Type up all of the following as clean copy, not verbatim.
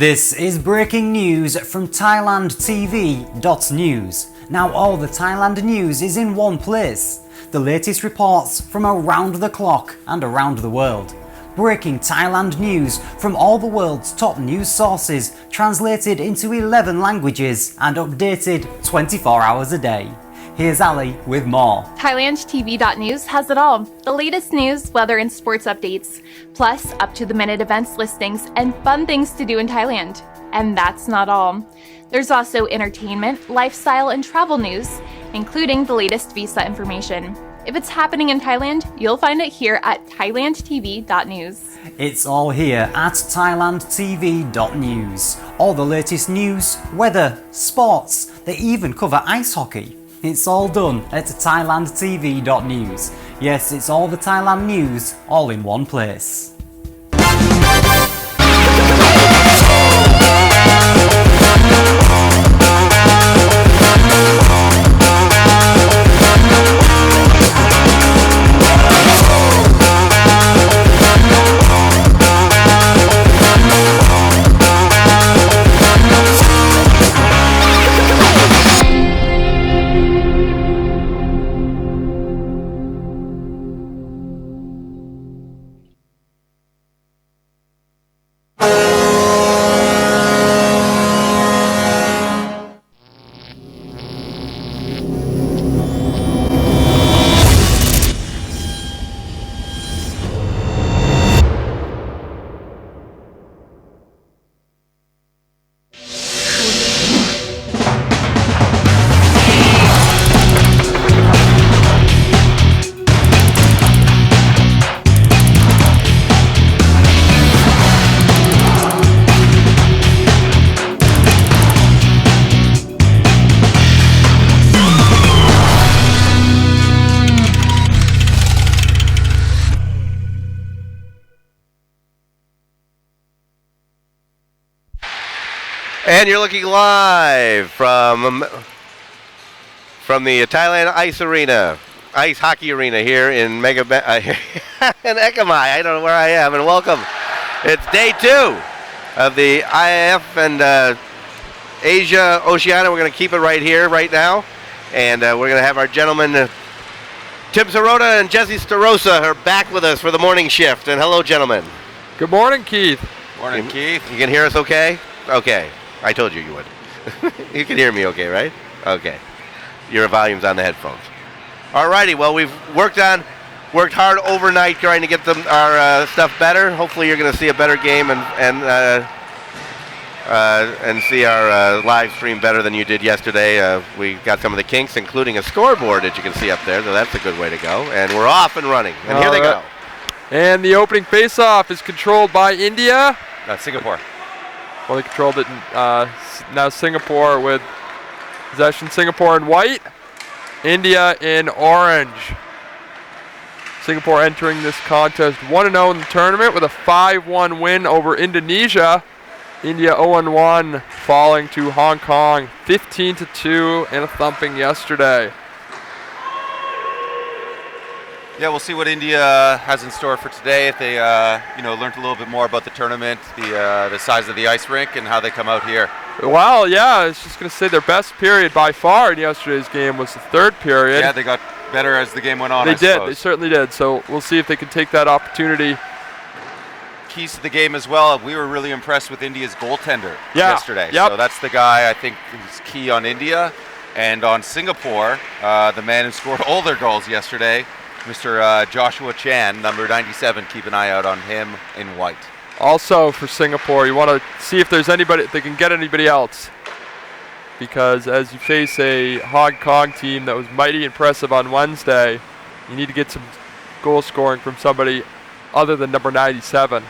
This is breaking news from ThailandTV.news. Now all the Thailand news is in one place. The latest reports from around the clock and around the world. Breaking Thailand news from all the world's top news sources, translated into 11 languages and updated 24 hours a day. Here's Ali with more. ThailandTV.news has it all. The latest news, weather and sports updates, plus up-to-the-minute events listings and fun things to do in Thailand. And that's not all. There's also entertainment, lifestyle and travel news, including the latest visa information. If it's happening in Thailand, you'll find it here at ThailandTV.news. It's all here at ThailandTV.news. All the latest news, weather, sports, they even cover ice hockey. It's all done at ThailandTV.news. Yes, it's all the Thailand news, all in one place. And you're looking live from the Thailand ice hockey arena here in in Ekamai. I don't know where I am, and welcome. It's day 2 of the IIHF and Asia Oceana. We're going to keep it right here, right now, and we're going to have our gentlemen Tim Sirota and Jesse Starosa are back with us for the morning shift. And hello, gentlemen. Good morning, Keith. Morning, Keith. You can hear us okay? Okay. I told you would. You can hear me okay, right? Okay. Your volume's on the headphones. Alrighty, well, we've worked hard overnight trying to get our stuff better. Hopefully you're going to see a better game and see our live stream better than you did yesterday. We got some of the kinks, including a scoreboard that you can see up there, so that's a good way to go. And we're off and running. And here they go. And the opening face-off is controlled by India. Singapore. Well, they controlled it. Now Singapore with possession. Singapore in white. India in orange. Singapore entering this contest 1-0 in the tournament with a 5-1 win over Indonesia. India 0-1, falling to Hong Kong 15-2 in a thumping yesterday. Yeah, we'll see what India has in store for today. If they, learned a little bit more about the tournament, the size of the ice rink, and how they come out here. Well, yeah, I was just going to say their best period by far in yesterday's game was the third period. Yeah, they got better as the game went on. They certainly did. So we'll see if they can take that opportunity. Keys to the game as well. We were really impressed with India's goaltender yesterday. Yep. So that's the guy I think who's key on India. And on Singapore, the man who scored all their goals yesterday, Mr. Joshua Chan, number 97. Keep an eye out on him in white. Also for Singapore, you want to see if there's anybody, they can get anybody else. Because as you face a Hong Kong team that was mighty impressive on Wednesday, you need to get some goal scoring from somebody other than number 97.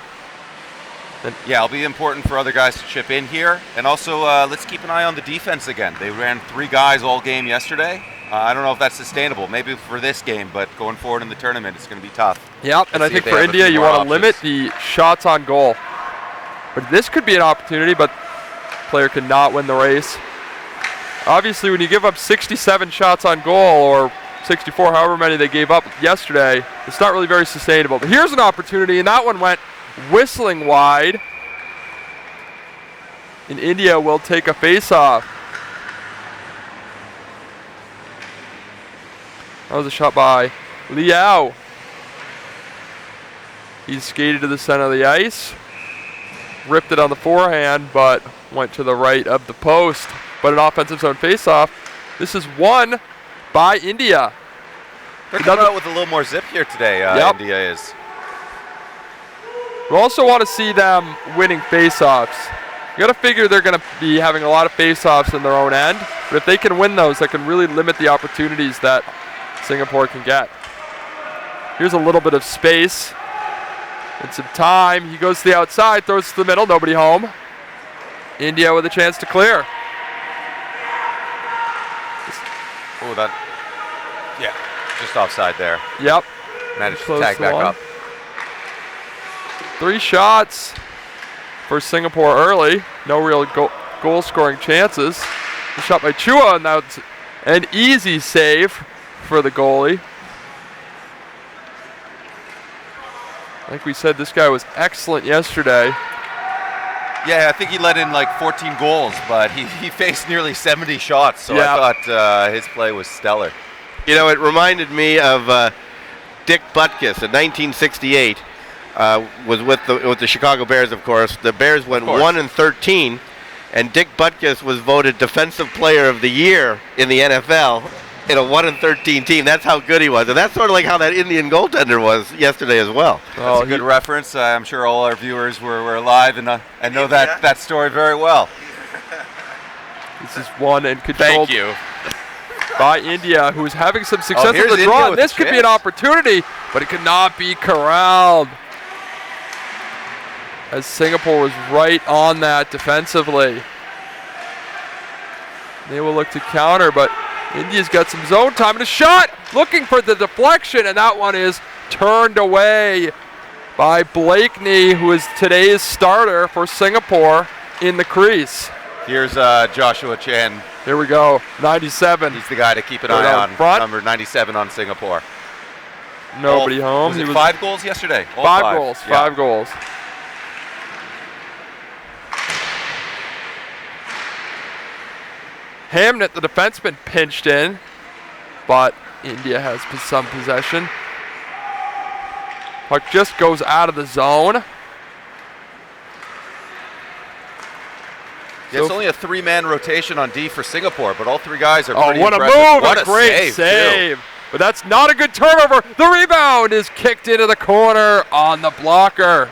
Yeah, it'll be important for other guys to chip in here. And also, let's keep an eye on the defense again. They ran 3 guys all game yesterday. I don't know if that's sustainable, maybe for this game, but going forward in the tournament, it's going to be tough. Yep, and I think for India, you want to limit the shots on goal. But this could be an opportunity, but player cannot win the race. Obviously, when you give up 67 shots on goal, or 64, however many they gave up yesterday, it's not really very sustainable. But here's an opportunity, and that one went whistling wide. And India will take a face-off. That was a shot by Liao. He skated to the center of the ice. Ripped it on the forehand, but went to the right of the post. But an offensive zone face-off. This is won by India. They're coming out with a little more zip here today, India is. We also want to see them winning face-offs. You got to figure they're going to be having a lot of face-offs in their own end. But if they can win those, that can really limit the opportunities that Singapore can get. Here's a little bit of space and some time. He goes to the outside, throws to the middle, nobody home. India with a chance to clear. Oh, that, yeah, just offside there. Yep. Managed to tag back up. 3 shots for Singapore early. No real goal scoring chances. A shot by Chua, and that's an easy save for the goalie. Like we said, this guy was excellent yesterday. Yeah, I think he let in like 14 goals, but he faced nearly 70 shots, so I thought his play was stellar. You know, it reminded me of Dick Butkus in 1968. Was with the Chicago Bears, of course. The Bears went 1-13, and Dick Butkus was voted Defensive Player of the Year in the NFL in a 1-13 team. That's how good he was, and that's sort of like how that Indian goaltender was yesterday as well. That's a good reference. I'm sure all our viewers were live and know that story very well. This is won and controlled by India, who's having some success with the draw. This could be an opportunity, but it cannot be corralled, as Singapore was right on that defensively. They will look to counter, but India's got some zone time, and a shot looking for the deflection, and that one is turned away by Blakeney, who is today's starter for Singapore in the crease. Here's Joshua Chen. Here we go, 97. He's the guy to keep an eye on, front. number 97 on Singapore. Nobody home. Was it 5 goals yesterday? All 5 goals, 5 goals. Hamnet, the defenseman, pinched in, but India has some possession. Puck just goes out of the zone. Yeah, it's only a 3-man rotation on D for Singapore, but all 3 guys are pretty what impressive. A move! What a great save. But that's not a good turnover. The rebound is kicked into the corner on the blocker.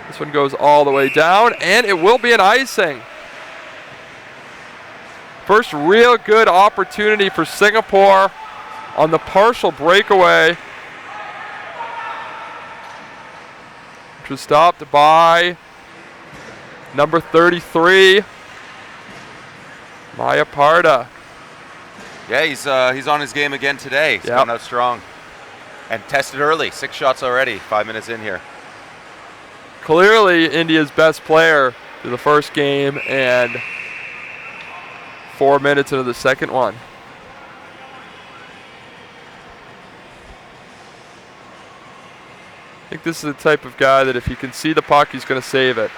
This one goes all the way down, and it will be an icing. First real good opportunity for Singapore on the partial breakaway, which was stopped by number 33, Mayaparda. Yeah, he's on his game again today. He's coming out strong. And tested early. 6 shots already, 5 minutes in here. Clearly India's best player through the first game, and 4 minutes into the second one. I think this is the type of guy that if he can see the puck, he's going to save it.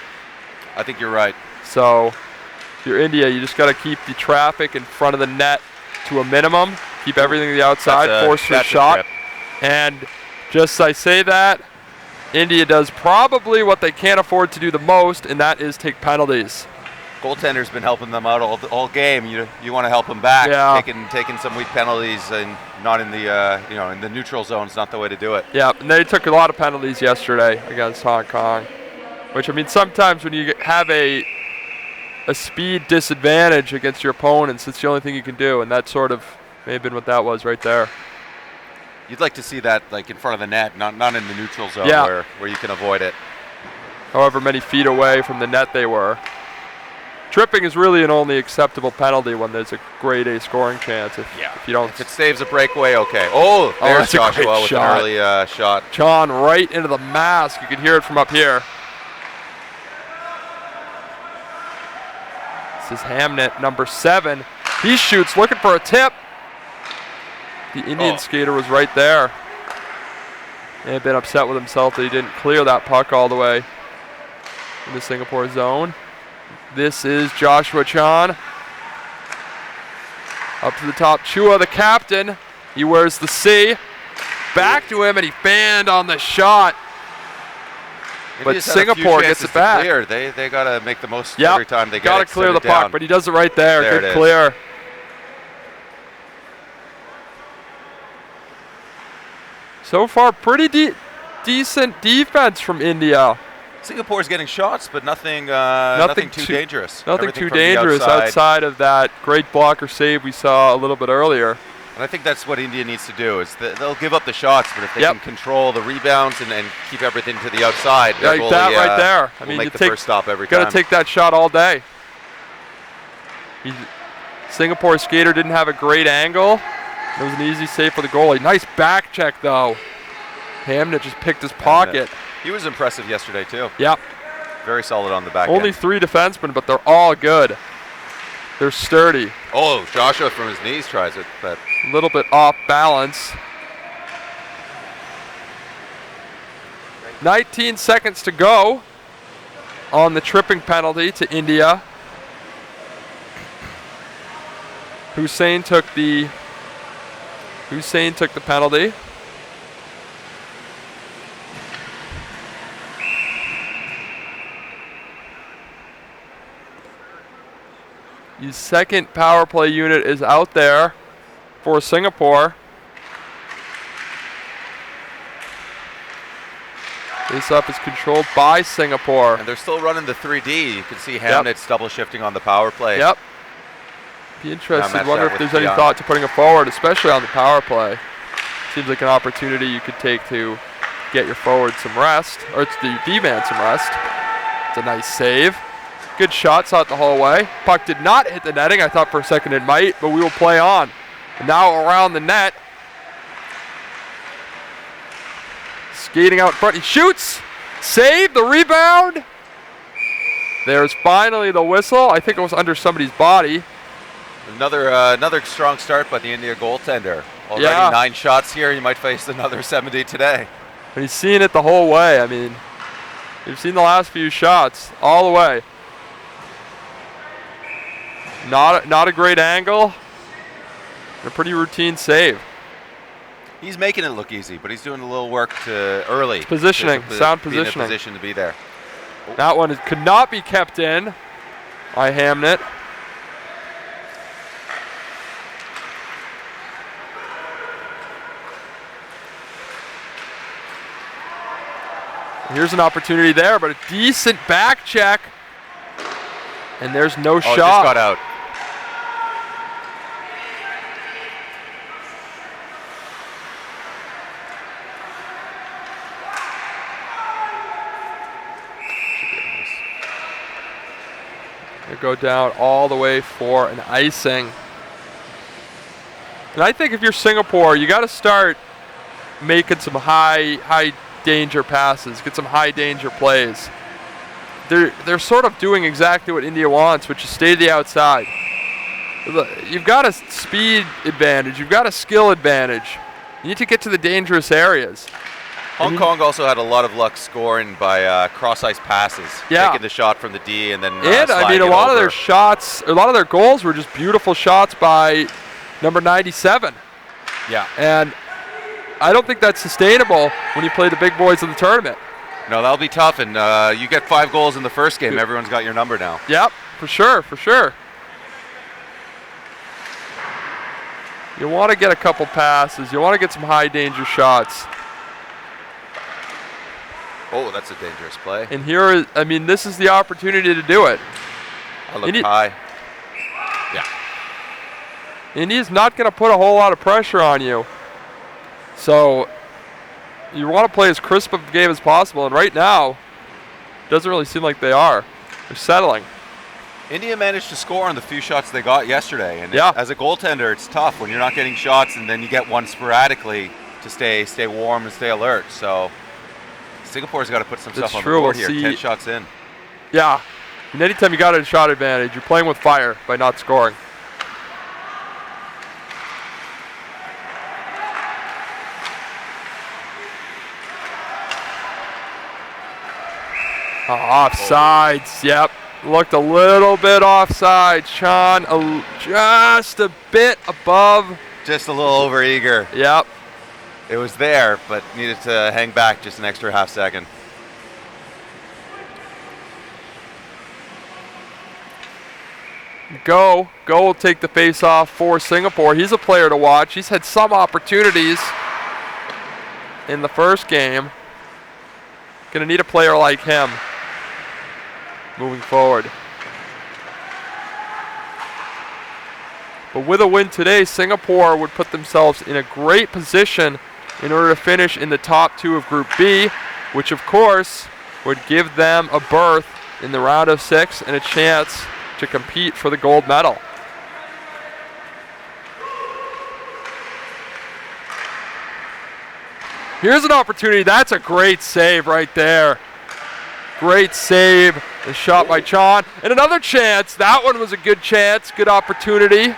I think you're right. So if you're India, you just got to keep the traffic in front of the net to a minimum. Keep everything to the outside, force your shot. And just as I say that, India does probably what they can't afford to do the most, and that is take penalties. Goaltender's been helping them out all game. You want to help them back. Yeah. Taking some weak penalties and not in the in the neutral zone is not the way to do it. Yeah, and they took a lot of penalties yesterday against Hong Kong. Which, I mean, sometimes when you have a speed disadvantage against your opponents, it's the only thing you can do, and that sort of may have been what that was right there. You'd like to see that like in front of the net, not in the neutral zone where you can avoid it. however many feet away from the net they were. Tripping is really an only acceptable penalty when there's a grade A scoring chance. If you don't, If it saves a breakaway, okay. Oh, there's that's a Joshua great with shot. an early shot. John right into the mask. You can hear it from up here. This is Hamnet, number 7. He shoots, looking for a tip. The Indian skater was right there. He had been upset with himself that he didn't clear that puck all the way in the Singapore zone. This is Joshua Chan. Up to the top, Chua, the captain. He wears the C. Back to him, and he banned on the shot. But India's had a few Singapore gets chances it to back. clear. They got to make the most Yep. every time they get Got it. to clear send the it puck, down. but he does it right there. There it Good is. clear. So far, pretty decent defense from India. Singapore's getting shots, but nothing too dangerous. Nothing Everything too from the dangerous outside of that great blocker save we saw a little bit earlier. And I think that's what India needs to do. Is they'll give up the shots, but if they Yep. can control the rebounds and keep everything to the outside, their Like goalie, that right there. I will mean, make you the take, first stop every got time. to take that shot all day. Singapore skater didn't have a great angle. It was an easy save for the goalie. Nice back check though. Hamnet just picked his pocket. He was impressive yesterday too. Yep. Very solid on the back Only end. 3 defensemen, but they're all good. They're sturdy. Oh, Joshua from his knees tries it, but A little bit off balance. 19 seconds to go on the tripping penalty to India. Hussein took the penalty. The second power play unit is out there for Singapore. Face-off is controlled by Singapore. and they're still running the 3D. You can see Hamnet's double shifting on the power play. Yep. Be interested. match Wonder that if with there's any Dion. thought to putting it forward, especially on the power play. Seems like an opportunity you could take to get your forward some rest, or it's the D-man some rest. It's a nice save. Good shot, saw it the whole way. Puck did not hit the netting. I thought for a second it might, but we will play on. And now around the net. Skating out front, he shoots. Save, the rebound. There's finally the whistle. I think it was under somebody's body. Another strong start by the India goaltender. Already 9 shots here. You might face another 70 today. And he's seen it the whole way. I mean, you've seen the last few shots all the way. Not a great angle. A pretty routine save. He's making it look easy, but he's doing a little work to early. Positioning, sound be in a positioning. position to be there. That one could not be kept in by Hamnet. Here's an opportunity there, but a decent back check. And there's no Oh, shot. just got out. They go down all the way for an icing. And I think if you're Singapore, you got to start making some high danger passes, get some high danger plays. They're sort of doing exactly what India wants, which is stay to the outside. You've got a speed advantage, you've got a skill advantage. You need to get to the dangerous areas. Hong Kong also had a lot of luck scoring by cross-ice passes. Yeah. Taking the shot from the D and then And I mean, a lot of their shots, a lot of their goals were just beautiful shots by number 97. Yeah. And I don't think that's sustainable when you play the big boys of the tournament. No, that'll be tough. And you get 5 goals in the first game. Everyone's got your number now. Yep, for sure, for sure. You want to get a couple passes. You want to get some high danger shots. Oh, that's a dangerous play. And here is, I mean, this is the opportunity to do it. I look high. Yeah. India's not going to put a whole lot of pressure on you. So you want to play as crisp of a game as possible. And right now, doesn't really seem like they are. They're settling. India managed to score on the few shots they got yesterday, and Yeah. as a goaltender, it's tough when you're not getting shots and then you get one sporadically to stay warm and stay alert. So Singapore's got to put some That's stuff on true. the board We'll here. see. 10 shots in. Yeah. And anytime you got a shot advantage, you're playing with fire by not scoring. Offsides. Yep. Looked a little bit offside. Sean just a bit above. Just a little over eager. Yep. It was there, but needed to hang back just an extra half second. Go will take the face off for Singapore. He's a player to watch. He's had some opportunities in the first game. Going to need a player like him moving forward. But with a win today, Singapore would put themselves in a great position in order to finish in the top 2 of Group B, which of course would give them a berth in the round of 6 and a chance to compete for the gold medal. Here's an opportunity. That's a great save right there. Great save. The shot by Chan. And another chance. That one was a good chance. Good opportunity.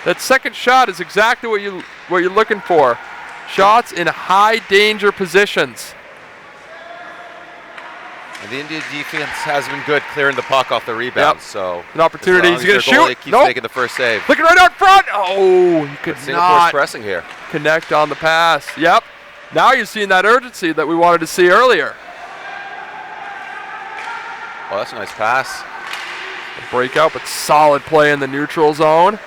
That second shot is exactly what you're looking for. Shots in high danger positions. And the Indian defense has been good clearing the puck off the rebound. Yep. So An opportunity. He's going to shoot. Keeps Nope. making the first save. Looking right out front. Oh, he could Singapore's not pressing here. connect on the pass. Yep. Now you're seeing that urgency that we wanted to see earlier. Oh, that's a nice pass. A breakout, but solid play in the neutral zone.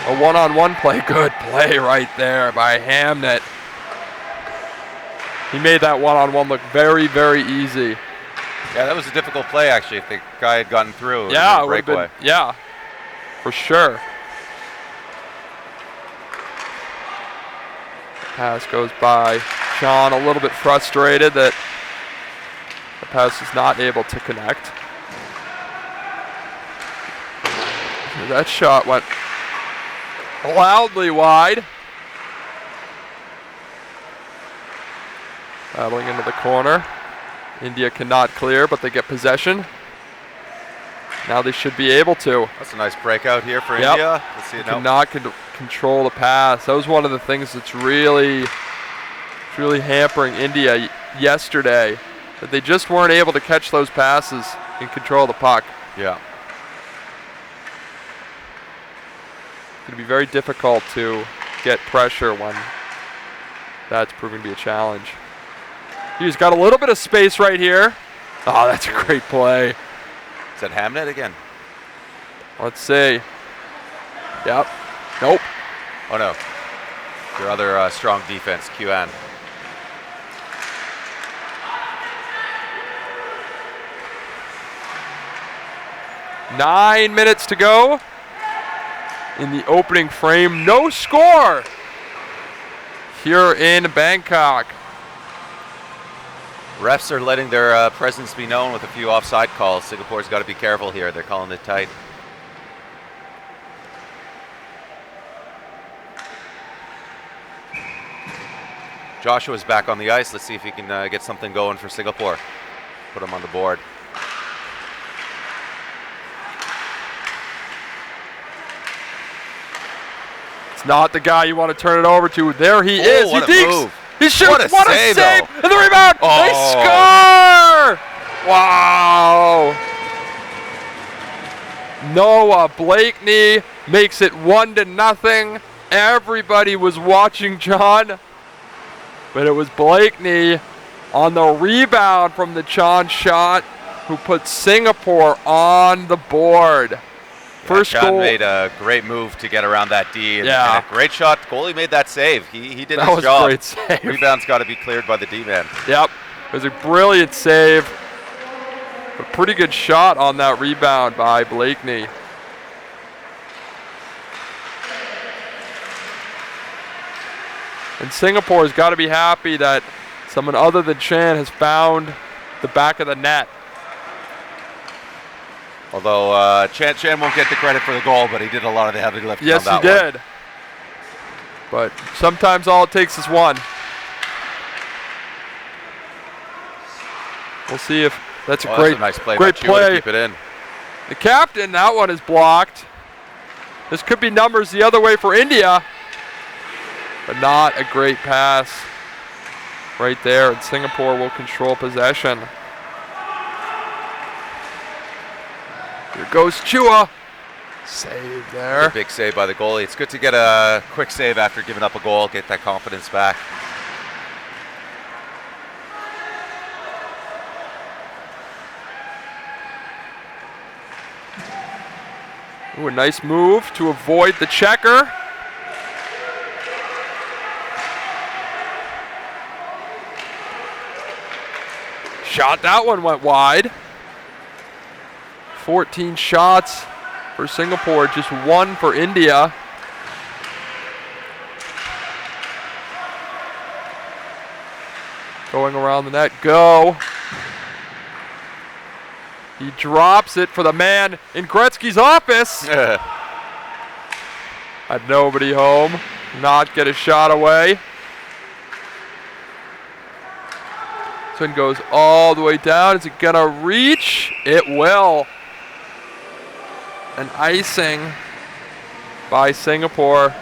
A one-on-one play. Good play right there by Hamnet. He made that one-on-one look very, very easy. Yeah, that was a difficult play, actually. If the guy had gotten through, it would Yeah, have it been a would've been, breakaway. yeah, for sure. Pass goes by Sean, a little bit frustrated that the pass is not able to connect. That shot went loudly wide. Battling into the corner. India cannot clear, but they get possession. Now they should be able to. That's a nice breakout here for Yep. India. Let's see it now. Cannot control the pass. That was one of the things that's really hampering India yesterday, that they just weren't able to catch those passes and control the puck. Yeah. It's going to be very difficult to get pressure when that's proving to be a challenge. He's got a little bit of space right here. Oh, that's a great play. Is that Hamnet again? Let's see. Yep. Nope. Oh, no. Your other strong defense, QN. Nine minutes to go in the opening frame. No score here in Bangkok. Refs are letting their presence be known with a few offside calls. Singapore's got to be careful here. They're calling it tight. Joshua's back on the ice. Let's see if he can get something going for Singapore. Put him on the board. It's not the guy you want to turn it over to. There he is. What He a deeks. move. He shoots. What a save, though. And the rebound. Oh. They score. Wow. Noah Blakeney makes it 1-0. Everybody was watching John, but it was Blakeney on the rebound from the Chan shot who put Singapore on the board. First Chan goal. made a great move to get around that D. And, Yeah. and a great shot. Goalie made that save. He did That his was job. a great save. Rebound's got to be cleared by the D-man. Yep. It was a brilliant save. A pretty good shot on that rebound by Blakeney. And Singapore's got to be happy that someone other than Chan has found the back of the net. Although Chan won't get the credit for the goal, but he did a lot of the heavy lifting Yes, on he that one. did. But sometimes all it takes is one. We'll see if that's a great, that's a nice play great by Chua to play. keep it in. The captain, that one is blocked. This could be numbers the other way for India, but not a great pass right there. And Singapore will control possession. Here goes Chua. Save there. A big save by the goalie. It's good to get a quick save after giving up a goal, get that confidence back. Ooh, a nice move to avoid the checker. Shot, that one went wide. 14 shots for Singapore, just 1 for India. Going around the net, go. He drops it for the man in Gretzky's office. Had nobody home, not get a shot away. This one goes all the way down. Is it gonna reach? It will. An icing by Singapore.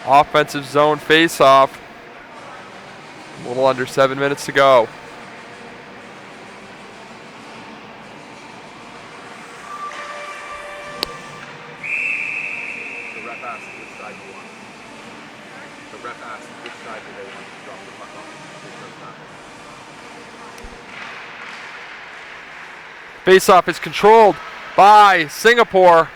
Offensive zone face-off. A little under 7 minutes to go. The ref asked which side you want. The ref asked which side do they want to drop the puck on. Face-off is controlled by Singapore.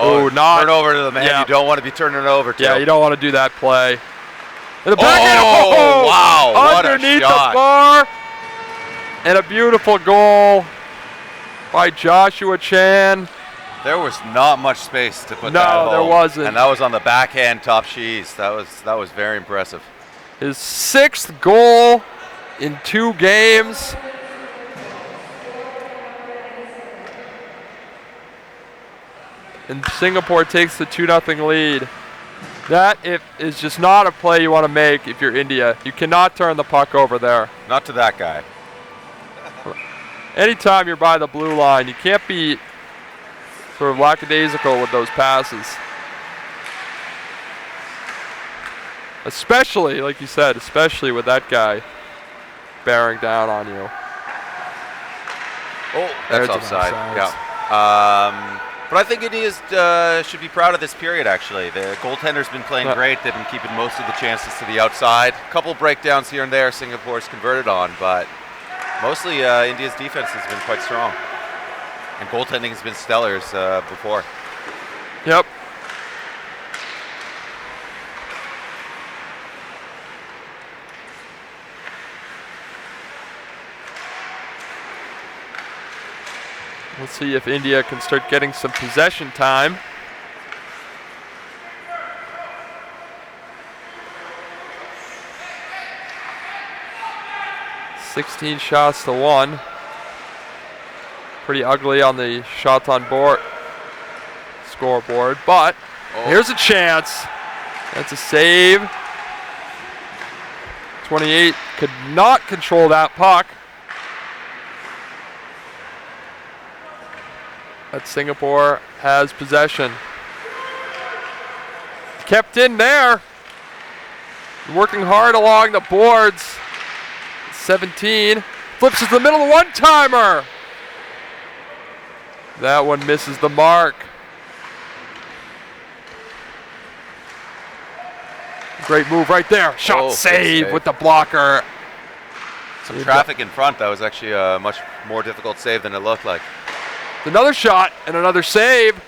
Oh, not. turn over to the man Yeah. you don't want to be turning it over to. Yeah, you don't want to do that play. And the backhand, Oh, wow, what a underneath shot. the bar. And a beautiful goal by Joshua Chan. There was not much space to put No, that home. there wasn't. And that was on the backhand top cheese. That was very impressive. His 6th goal in 2 games. And Singapore takes the 2-0 lead. That is just not a play you want to make if you're India. You cannot turn the puck over there. Not to that guy. Anytime you're by the blue line, you can't be sort of lackadaisical with those passes. Especially, like you said, especially with that guy bearing down on you. Oh, There's that's an offside. offside. Yeah. But I think India should be proud of this period, actually. The goaltender's been playing great. They've been keeping most of the chances to the outside. A couple breakdowns here and there Singapore's converted on, but mostly India's defense has been quite strong. And goaltending has been stellar before. Yep. Let's see if India can start getting some possession time. $16 shots to 1. Pretty ugly on the shots on board scoreboard, but here's a chance. That's a save. 28 could not control that puck. But Singapore has possession. Kept in there. Working hard along the boards. 17. Flips to the middle, one-timer. That one misses the mark. Great move right there. Shot save with the blocker. Some traffic in front. That was actually a much more difficult save than it looked like. Another shot and another save.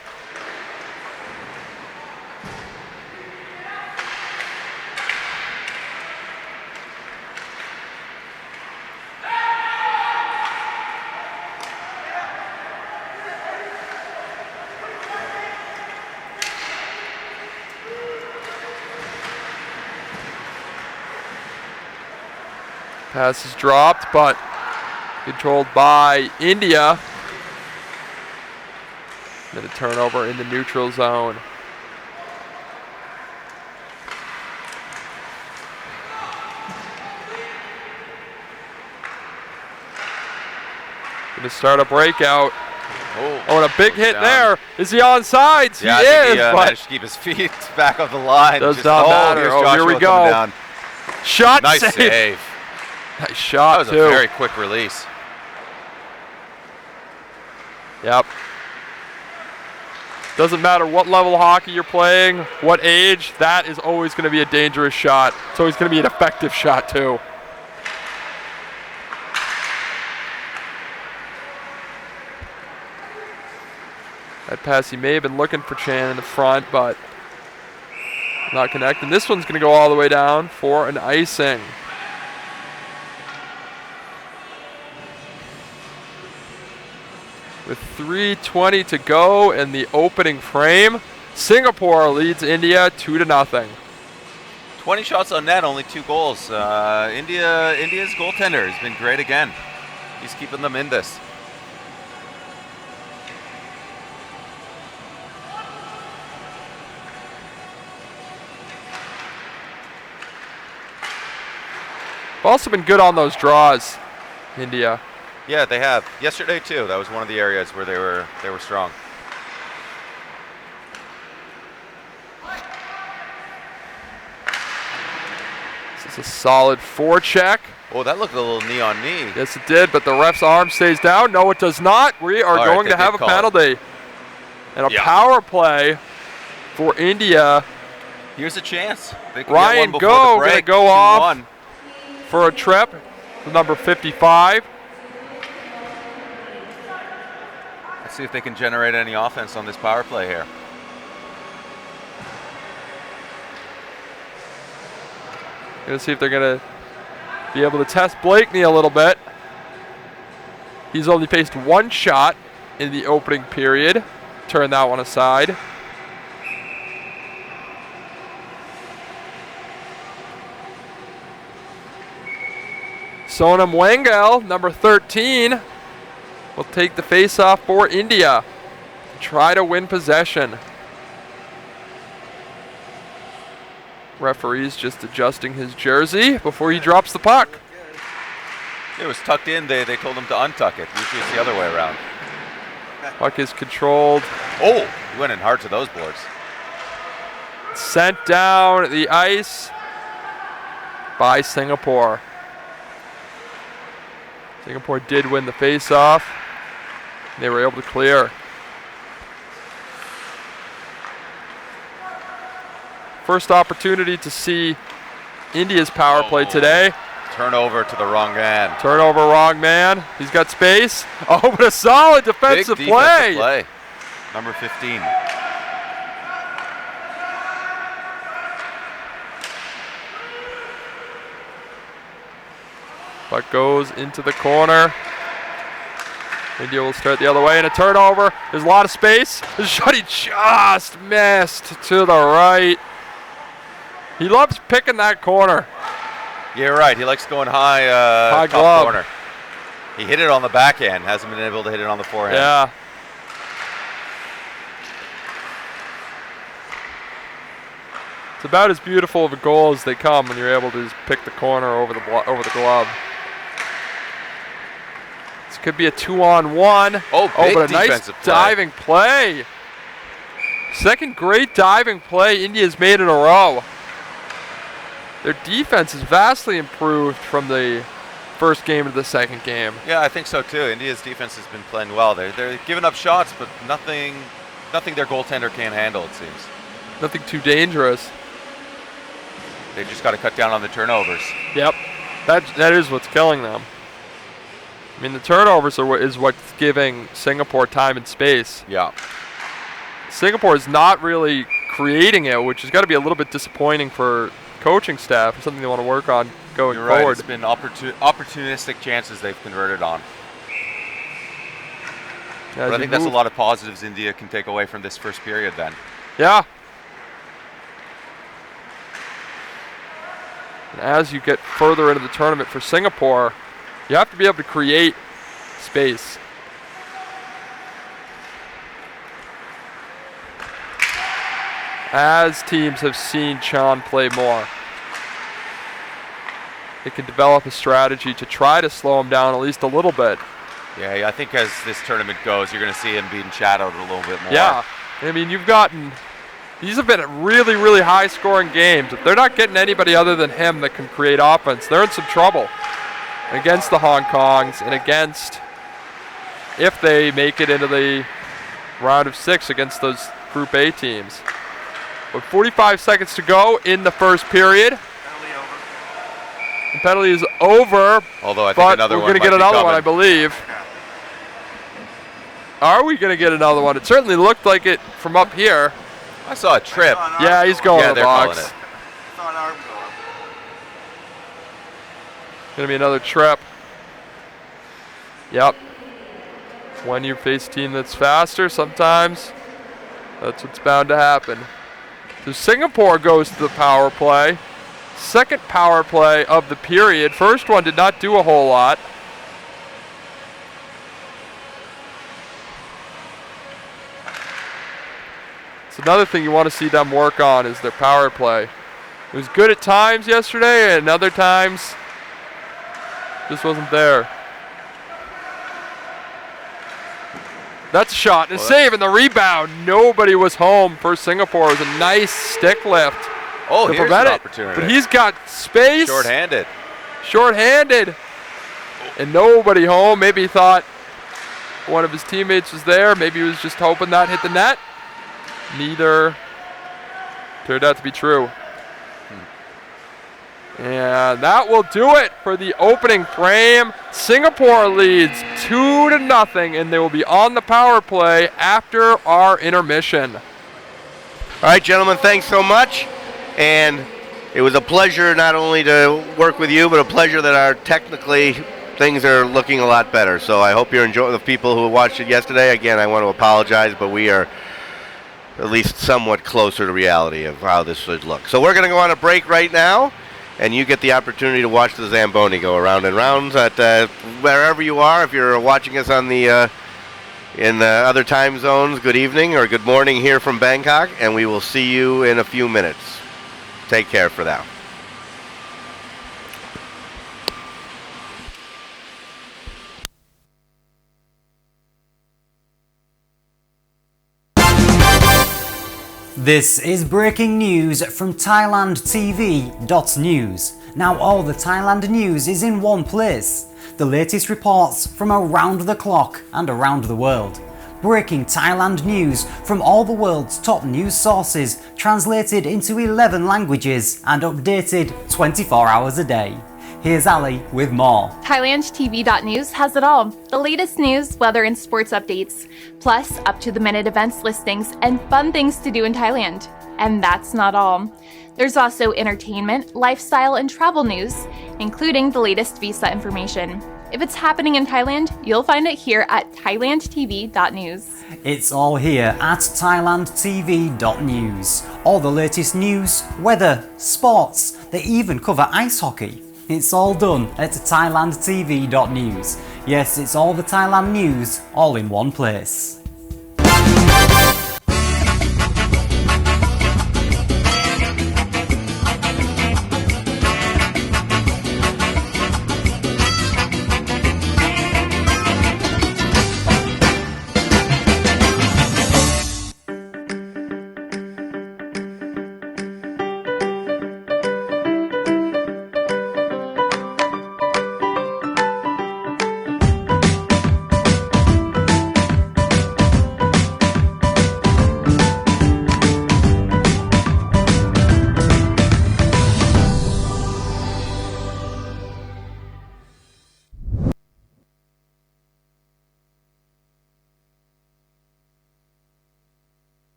Pass is dropped, but controlled by India. Then a turnover in the neutral zone. Going to start a breakout. Oh, and a big hit down. there. Is he onside? Yeah, he I think is. he But managed to keep his feet back of the line. does not matter. Here's Oh, here we Joshua go. coming down. Shot Nice save. save. Nice shot, That was too. a very quick release. Yep. Doesn't matter what level of hockey you're playing, what age, that is always going to be a dangerous shot. It's always going to be an effective shot, too. That pass, he may have been looking for Chan in the front, but not connecting. This one's going to go all the way down for an icing. With 3:20 to go in the opening frame, Singapore leads India 2-0. 20 shots on net, only 2 goals. India's goaltender has been great again. He's keeping them in this. Also been good on those draws, India. Yeah, they have. Yesterday too. That was one of the areas where they were strong. This is a solid forecheck. Oh, that looked a little knee on knee. Yes, it did, but the ref's arm stays down. No, it does not. We are All right, going they to have a did call it. penalty. And a Yeah. power play for India Here's a chance. They can Ryan get one before Go the break. gonna go off. 2-1. for a trip, the number 55. Let's see if they can generate any offense on this power play here. Gonna see if they're gonna be able to test Blakeney a little bit. He's only faced 1 shot in the opening period. Turn that one aside. Sonam Wangal, number 13, will take the face-off for India. Try to win possession. Referee's just adjusting his jersey before he drops the puck. It was tucked in. They told him to untuck it. Usually it's the other way around. Puck is controlled. Oh, he went in hard to those boards. Sent down the ice by Singapore. Singapore did win the face-off. They were able to clear. First opportunity to see India's power play today. Turnover to the wrong man. Turnover, wrong man. He's got space. Oh, but a solid defensive Big play. defensive play. Number 15. Puck goes into the corner. India will start the other way, and a turnover. There's a lot of space. The shot, he just missed to the right. He loves picking that corner. You're right. He likes going high, High top glove. corner. He hit it on the backhand. Hasn't been able to hit it on the forehand. Yeah. It's about as beautiful of a goal as they come when you're able to just pick the corner over the glove. This could be a 2-on-1. Oh, big but a nice defensive play. diving play. Second great diving play India's made in a row. Their defense is vastly improved from the first game to the second game. Yeah, I think so too. India's defense has been playing well. They're giving up shots, but nothing their goaltender can't handle, it seems. Nothing too dangerous. They just got to cut down on the turnovers. Yep, that is what's killing them. I mean, the turnovers is what's giving Singapore time and space. Yeah. Singapore is not really creating it, which has got to be a little bit disappointing for coaching staff, or something they want to work on going You're right. forward. It's been opportunistic chances they've converted on. But I think that's a lot of positives India can take away from this first period then. Yeah. And as you get further into the tournament for Singapore, you have to be able to create space. As teams have seen Chan play more, they can develop a strategy to try to slow him down at least a little bit. Yeah, I think as this tournament goes, you're going to see him being shadowed a little bit more. Yeah, I mean, these have been really, really high-scoring games. If they're not getting anybody other than him that can create offense, they're in some trouble against the Hong Kongs and against, if they make it into the round of 6 against those Group A teams. But 45 seconds to go in the first period. The penalty is over. Although I think another one we're going to get another one, I believe. Are we going to get another one? It certainly looked like it from up here. I saw a trip. Yeah, he's going to the box. Calling it. Going to be another trip. Yep. When you face a team that's faster, sometimes that's what's bound to happen. So Singapore goes to the power play. Second power play of the period. First one did not do a whole lot. It's another thing you want to see them work on is their power play. It was good at times yesterday, and other times just wasn't there. That's a shot and a save and the rebound. Nobody was home for Singapore. It was a nice stick lift. Oh, to here's prevent an it. opportunity. But he's got space. Short-handed. Short-handed. And nobody home. Maybe he thought one of his teammates was there. Maybe he was just hoping that hit the net. Neither turned out to be true. And that will do it for the opening frame. Singapore leads 2-0, and they will be on the power play after our intermission. All right, gentlemen, thanks so much. And it was a pleasure not only to work with you, but a pleasure that our technically things are looking a lot better. So I hope you're enjoying the people who watched it yesterday. Again, I want to apologize, but we are at least somewhat closer to reality of how this should look. So we're going to go on a break right now, and you get the opportunity to watch the Zamboni go around and round at wherever you are. If you're watching us on the in other time zones, good evening or good morning here from Bangkok, and we will see you in a few minutes. Take care for now. This is breaking news from ThailandTV.news. Now all the Thailand news is in one place. The latest reports from around the clock and around the world. Breaking Thailand news from all the world's top news sources, translated into 11 languages and updated 24 hours a day. Here's Ali with more. ThailandTV.news has it all. The latest news, weather and sports updates, plus up-to-the-minute events listings and fun things to do in Thailand. And that's not all. There's also entertainment, lifestyle, and travel news, including the latest visa information. If it's happening in Thailand, you'll find it here at ThailandTV.news. It's all here at ThailandTV.news. All the latest news, weather, sports, they even cover ice hockey. It's all done at ThailandTV.news. Yes, it's all the Thailand news, all in one place.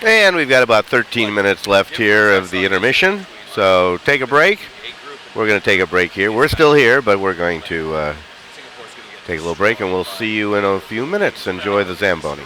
And we've got about 13 minutes left here of the intermission. So take a break. We're going to take a break here. We're still here, but we're going to take a little break, and we'll see you in a few minutes. Enjoy the Zamboni.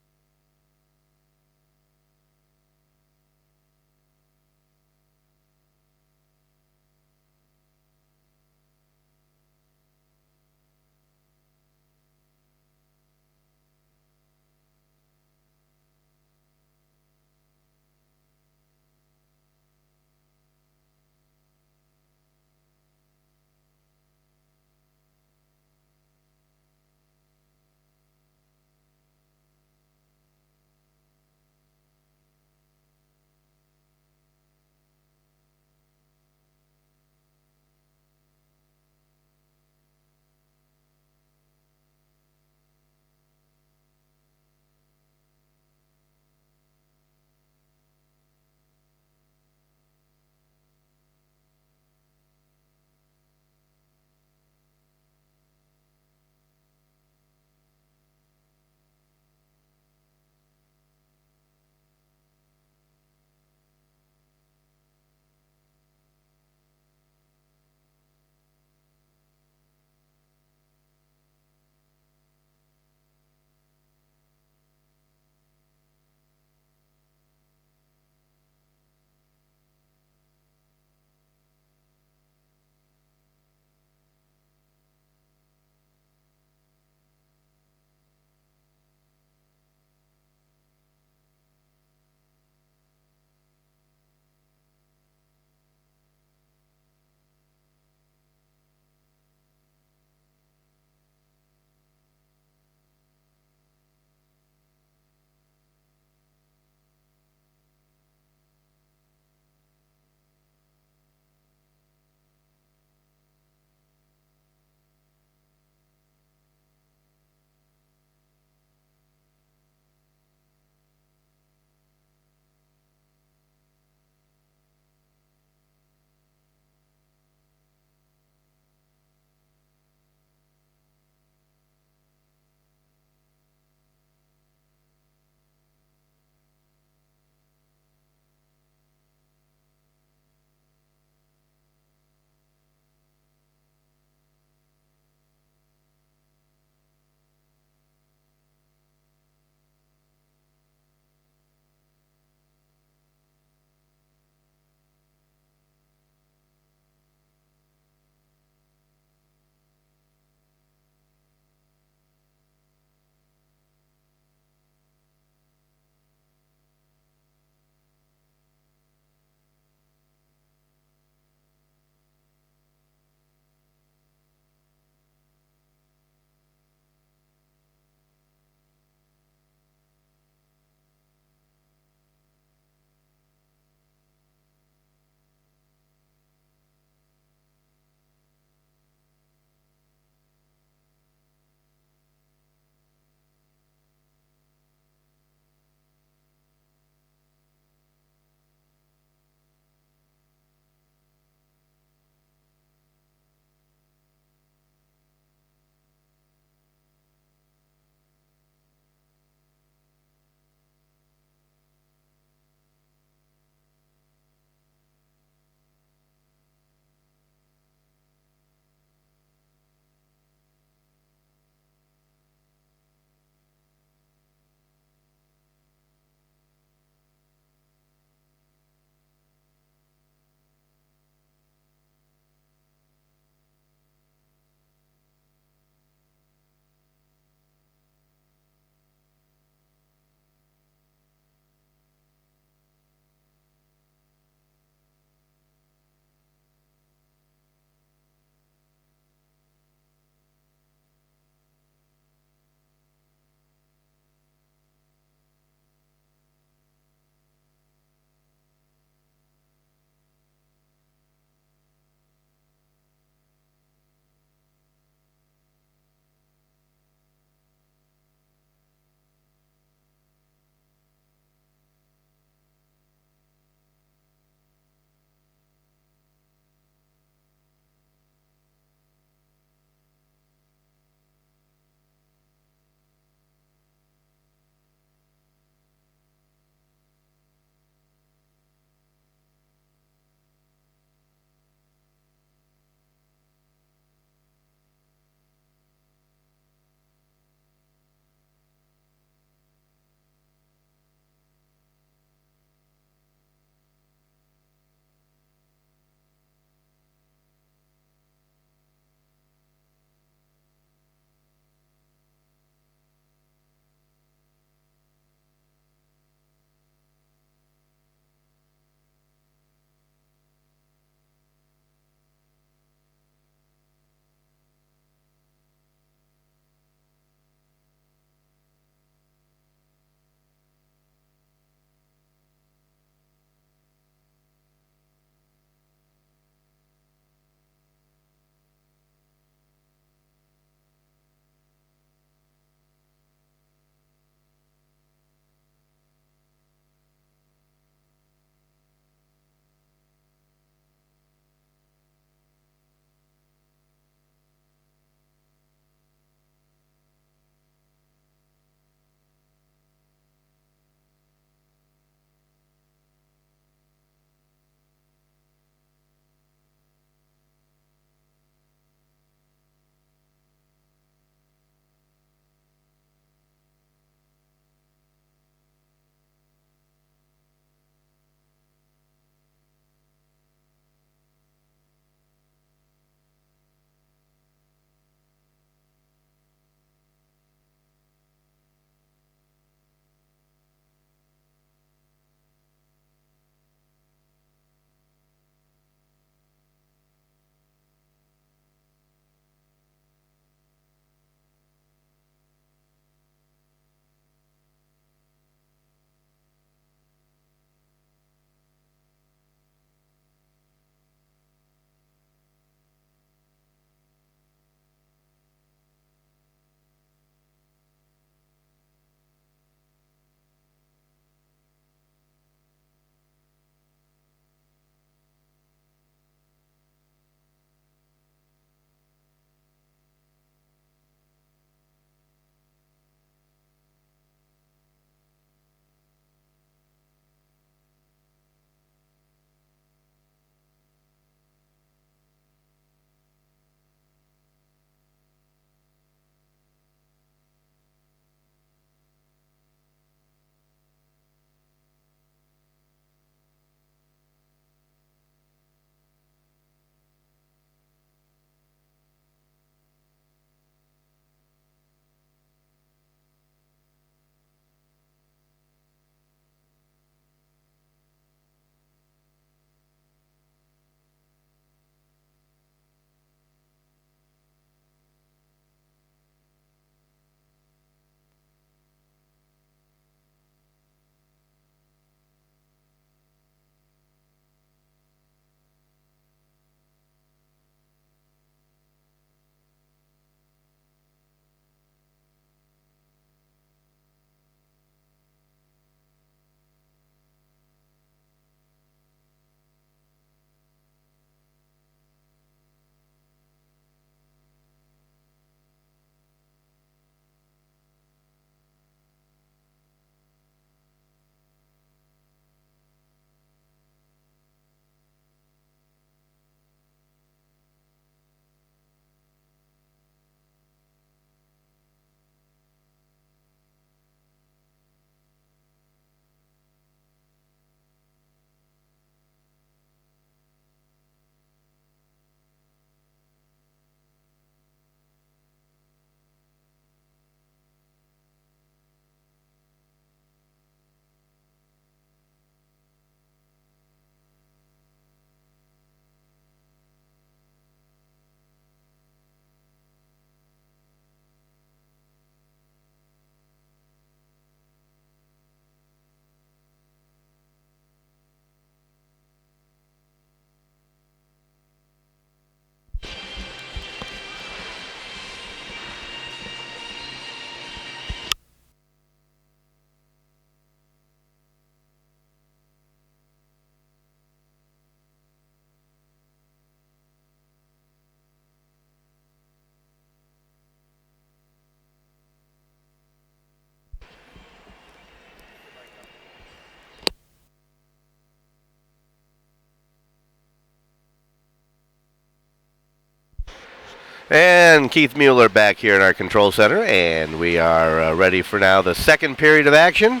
And Keith Mueller back here in our control center, and we are ready for now the second period of action.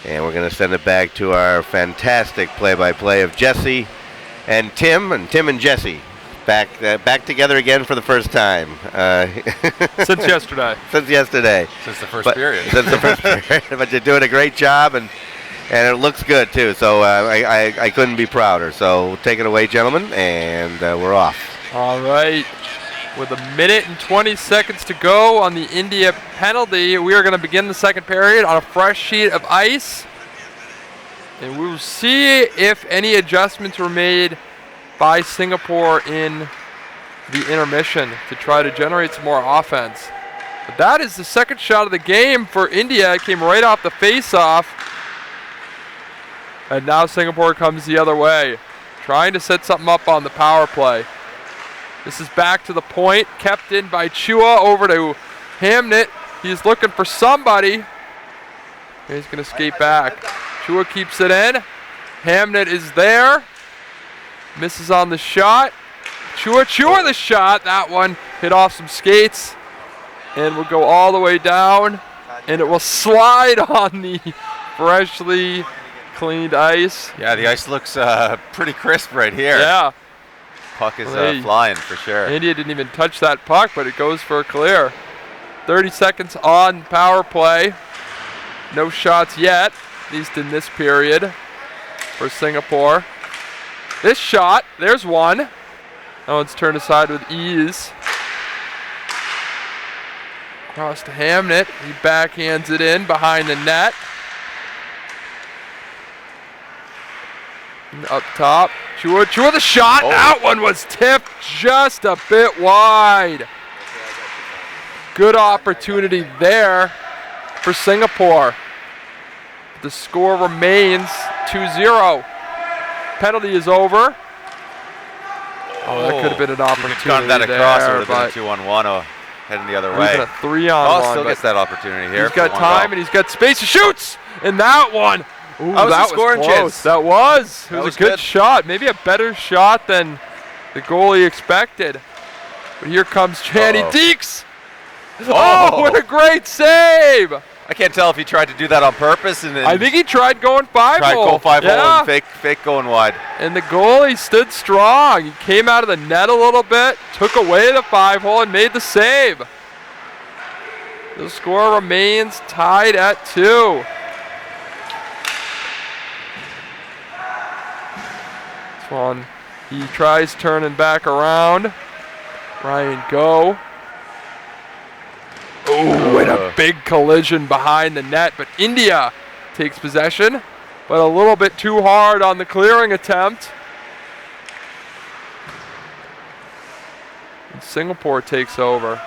And we're going to send it back to our fantastic play-by-play of Jesse and Tim and Jesse back together again for the first time. Since yesterday. Since yesterday. Since the first period. Since the first period. But you're doing a great job, and it looks good, too. So I couldn't be prouder. So take it away, gentlemen, and we're off. All right. With 1 minute and 20 seconds to go on the India penalty, we are going to begin the second period on a fresh sheet of ice. And we will see if any adjustments were made by Singapore in the intermission to try to generate some more offense. But that is the second shot of the game for India. It came right off the face-off. And now Singapore comes the other way, trying to set something up on the power play. This is back to the point, kept in by Chua over to Hamnet. He's looking for somebody. He's going to skate back. Chua keeps it in. Hamnet is there. Misses on the shot. Chua the shot. That one hit off some skates and will go all the way down. And it will slide on the freshly cleaned ice. Yeah, the ice looks pretty crisp right here. Yeah. Puck is flying for sure. India didn't even touch that puck, but it goes for a clear. 30 seconds on power play. No shots yet, at least in this period for Singapore. This shot, there's one. That one's turned aside with ease. Cross to Hamnet. He backhands it in behind the net. And up top, Chua the shot. Oh. That one was tipped just a bit wide. Good opportunity there for Singapore. The score remains 2-0. Penalty is over. Oh, that could have been an opportunity. If gone that across, there, it would have been a 2-on-1 heading the other way. Even a 3-on-1. Still gets that opportunity here. He's got time and he's got space. He shoots! And that one. Ooh, that was a close. scoring chance. That was. It That was was a good good. shot. Maybe a better shot than the goalie expected. But here comes Channy Deeks. Oh, what a great save! I can't tell if he tried to do that on purpose. I think he tried going 5-hole. Tried going 5-hole Yeah. and fake going wide. And the goalie stood strong. He came out of the net a little bit, took away the 5-hole, and made the save. The score remains tied at 2. This one, he tries turning back around. Ryan Go. Oh, and a big collision behind the net, but India takes possession, but a little bit too hard on the clearing attempt. And Singapore takes over.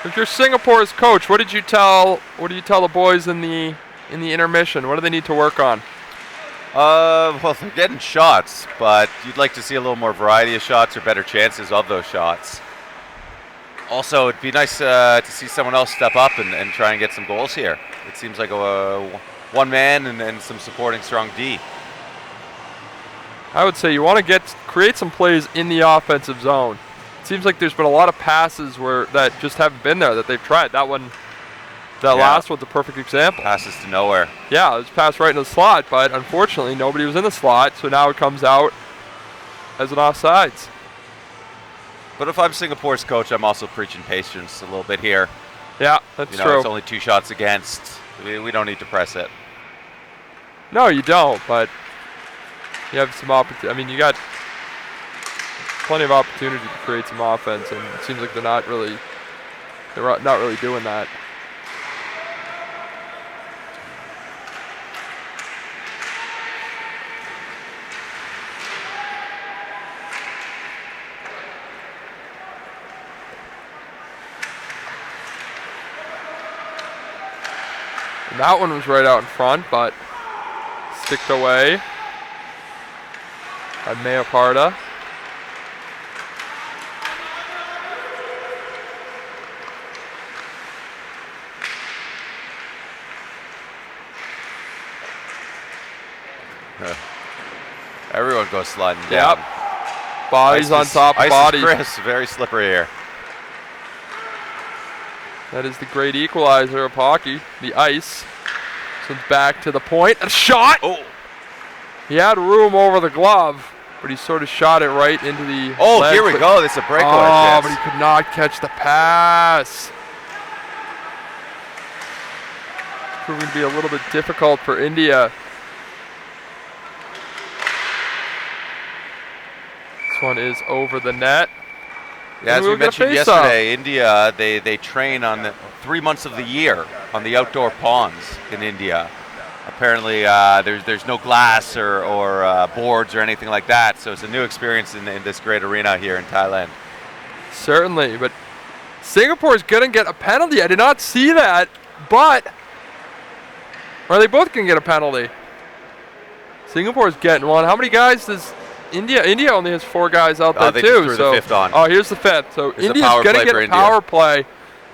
If you're Singapore's coach, what do you tell the boys in the intermission? What do they need to work on? Well, they're getting shots, but you'd like to see a little more variety of shots or better chances of those shots. Also, it'd be nice to see someone else step up and try and get some goals here. It seems like a one man and some supporting strong D. I would say you want to create some plays in the offensive zone. It seems like there's been a lot of passes that just haven't been there that they've tried. Last one's a perfect example. Passes to nowhere. Yeah, it was passed right in the slot, but unfortunately nobody was in the slot, so now it comes out as an offsides. But if I'm Singapore's coach, I'm also preaching patience a little bit here. Yeah, that's true. It's only 2 shots against. We don't need to press it. No, you don't, but you have some opportunity. I mean, you got plenty of opportunity to create some offense, and it seems like they're not really doing that. And that one was right out in front, but sticked away by Mayaparda. Everyone goes sliding down. Bodies on top of bodies. Chris, very slippery here. That is the great equalizer of hockey, the ice. So back to the point. A shot! Oh. He had room over the glove, but he sort of shot it right into the leg. Here we go. This is a breakaway chance. chance. But he could not catch the pass. It's proving to be a little bit difficult for India. This one is over the net. Yeah, as we mentioned yesterday, India, they train on 3 months of the year on the outdoor ponds in India. Apparently, there's no glass or boards or anything like that, so it's a new experience in this great arena here in Thailand. Certainly, but Singapore is going to get a penalty. I did not see that, but are they both going to get a penalty? Singapore's getting one. How many guys does India? India only has 4 guys out there they too. Just threw so the 5th on. Oh, here's the 5th. So There's India's going to get a power India. play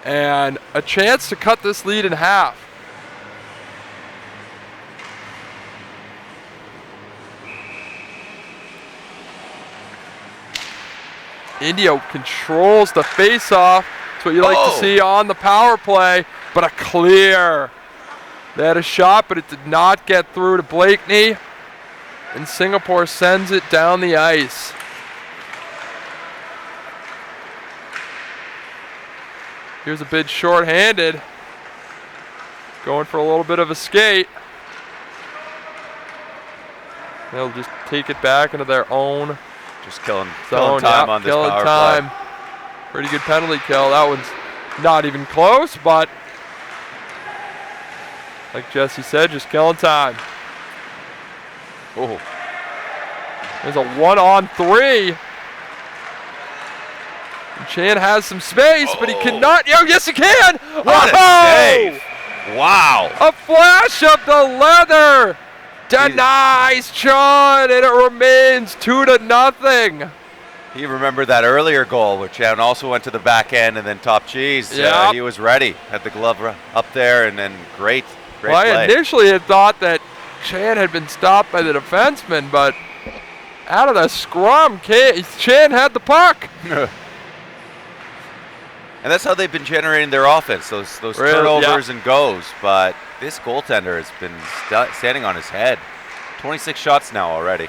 and a chance to cut this lead in half. India controls the face-off. That's what you like to see on the power play, but a clear. They had a shot, but it did not get through to Blakeney, and Singapore sends it down the ice. Here's a bit short-handed, going for a little bit of a skate. They'll just take it back into their own Just killing zone. time on this power play. Pretty good penalty kill. That one's not even close, but like Jesse said, just killing time. Oh, There's a 1-on-3. And Chan has some space, but he cannot. Oh, yes, he can. what a save! Wow. A flash of the leather. Denies Chan, and it remains 2-0. He remembered that earlier goal, where Chan also went to the back end and then top cheese. Yep. He was ready. Had the glove up there, and then great Well, I play. initially had thought that Chan had been stopped by the defenseman, but out of the scrum, Chan had the puck. And that's how they've been generating their offense, those Really? turnovers and goes. But this goaltender has been standing on his head. 26 shots now already.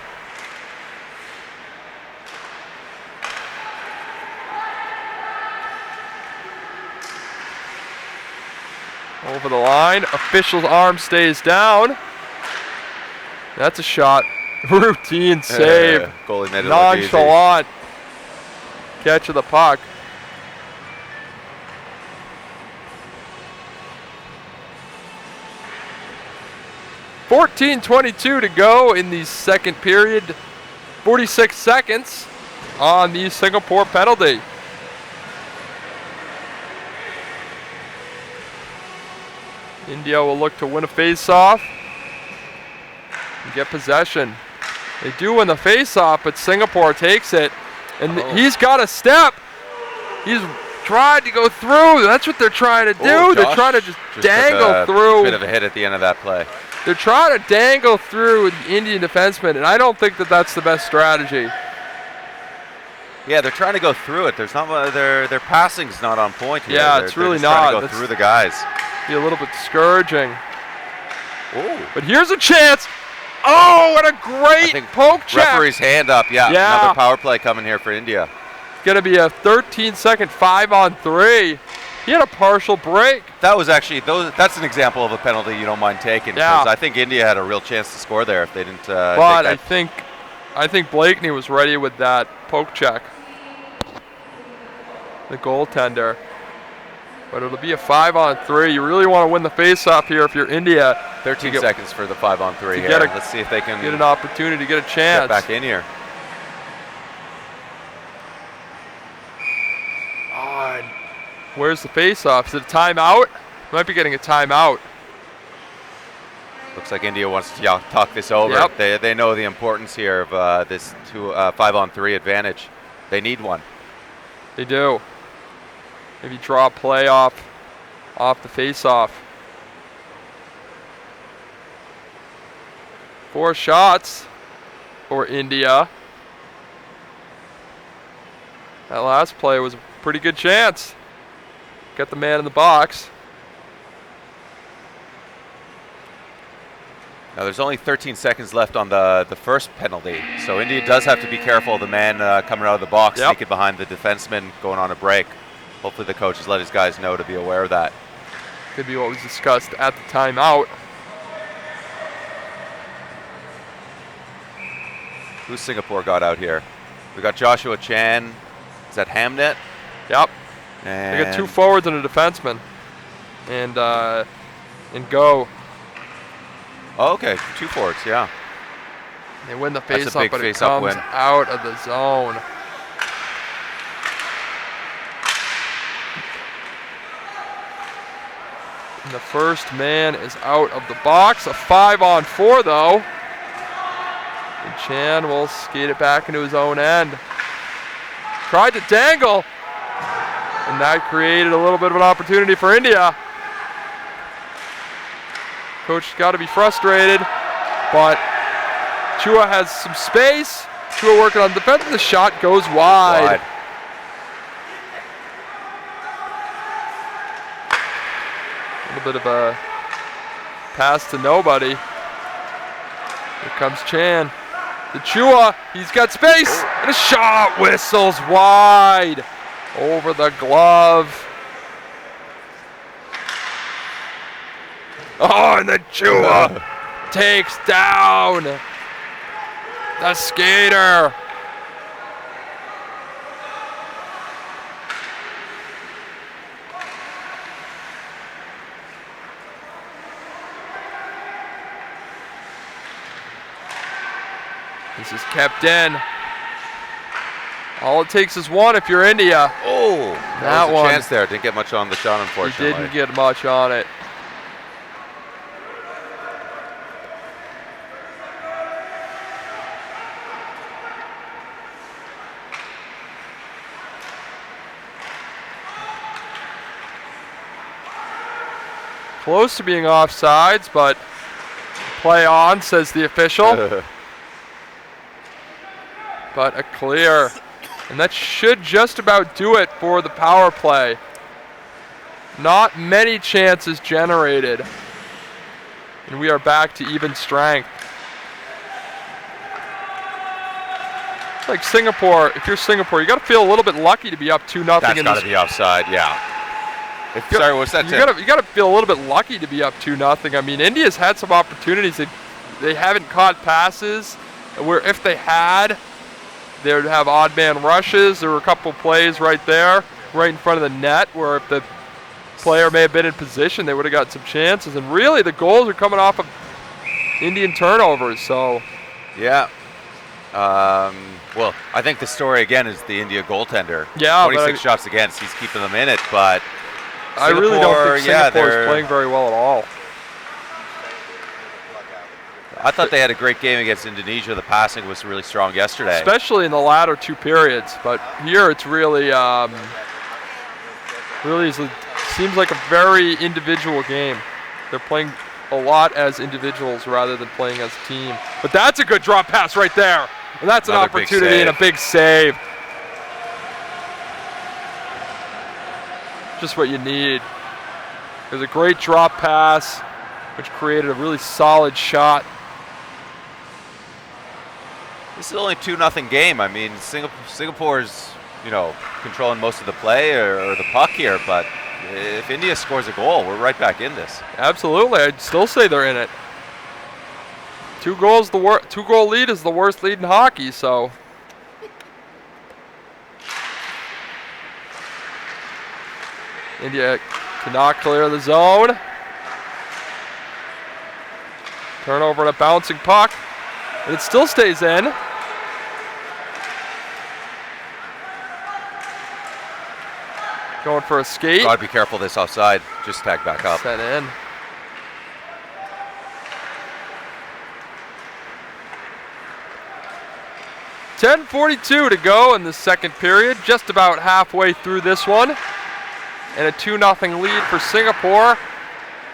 Over the line, official's arm stays down. That's a shot. Routine save. Goalie made it look easy. Nonchalant catch of the puck. .22 to go in the second period. 46 seconds on the Singapore penalty. India will look to win a face-off and get possession. They do win the face-off, but Singapore takes it. And he's got a step. He's tried to go through. That's what they're trying to do. They're trying to just dangle through. A bit of a hit at the end of that play. They're trying to dangle through the Indian defenseman, and I don't think that that's the best strategy. Yeah, they're trying to go through it. There's not their passing's not on point here. Yeah, They're it's really just trying not. to go through the guys. Be a little bit discouraging. Oh, But here's a chance. Oh, what a great poke check. referee's hand up. Yeah, another power play coming here for India. It's going to be a 13-second 5-on-3. He had a partial break. That was actually that's an example of a penalty you don't mind taking. Yeah. Because I think India had a real chance to score there if they didn't. But take that. I think Blakeney was ready with that poke check. The goaltender. But it'll be a 5-on-3. You really want to win the face-off here if you're India. 13 seconds for the 5-on-3 here. Let's see if they can get an opportunity to get a chance. Get back in here. Where's the face-off? Is it a timeout? Might be getting a timeout. Looks like India wants to talk this over. Yep. They know the importance here of this 5-on-3 advantage. They need one. They do. Maybe draw a play off the face-off. 4 shots for India. That last play was a pretty good chance. Got the man in the box. Now there's only 13 seconds left on the first penalty, so India does have to be careful of the man coming out of the box, sneaking behind the defenseman, going on a break. Hopefully the coach has let his guys know to be aware of that. Could be what was discussed at the timeout. Who's Singapore got out here? We got Joshua Chan. Is that Hamnet? Yep. And They got 2 forwards and a defenseman. And Go. Oh, okay, 2 forwards, yeah. They win the That's a face-up, big but it face-up comes win. out of the zone. And the first man is out of the box. A 5-on-4 though. And Chan will skate it back into his own end. Tried to dangle. And that created a little bit of an opportunity for India. Coach has got to be frustrated, but Chua has some space. Chua working on defense. The shot goes wide. A little bit of a pass to nobody. Here comes Chan. The Chua, he's got space, and a shot whistles wide over the glove. Oh, and the Chua takes down the skater. This is kept in. All it takes is one if you're India. Oh, that was a one. chance there. Didn't get much on the shot, He unfortunately. didn't get much on it. Close to being offsides, but play on, says the official. But a clear. And that should just about do it for the power play. Not many chances generated. And we are back to even strength. Like Singapore, if you're Singapore, you got to feel a little bit lucky to be up 2-0. That's got to be offside, yeah. Sorry, what's that? You got to feel a little bit lucky to be up 2-0. I mean, India's had some opportunities. They haven't caught passes. Where if they had, they would have odd man rushes. There were a couple plays right there, right in front of the net, where if the player may have been in position, they would have got some chances. And really, the goals are coming off of Indian turnovers. So, yeah. Well, I think the story again is the India goaltender. Yeah, 26 shots against. He's keeping them in it, but I really don't think Singapore is they're playing very well at all. I thought they had a great game against Indonesia. The passing was really strong yesterday. Especially in the latter 2 periods. But here it's really, seems like a very individual game. They're playing a lot as individuals rather than playing as a team. But that's a good drop pass right there. And that's an opportunity and a big save. Just what you need. There's a great drop pass, which created a really solid shot. This is only 2-0 game. I mean, Singapore's, controlling most of the play or the puck here, but if India scores a goal, we're right back in this. Absolutely. I'd still say they're in it. 2-goal lead is the worst lead in hockey, so. India cannot clear the zone. Turnover and a bouncing puck. And it still stays in. Going for a skate. Gotta be careful this offside. Just tag back up. Sent in. .10:42 to go in the second period. Just about halfway through this one. And a 2-0 lead for Singapore.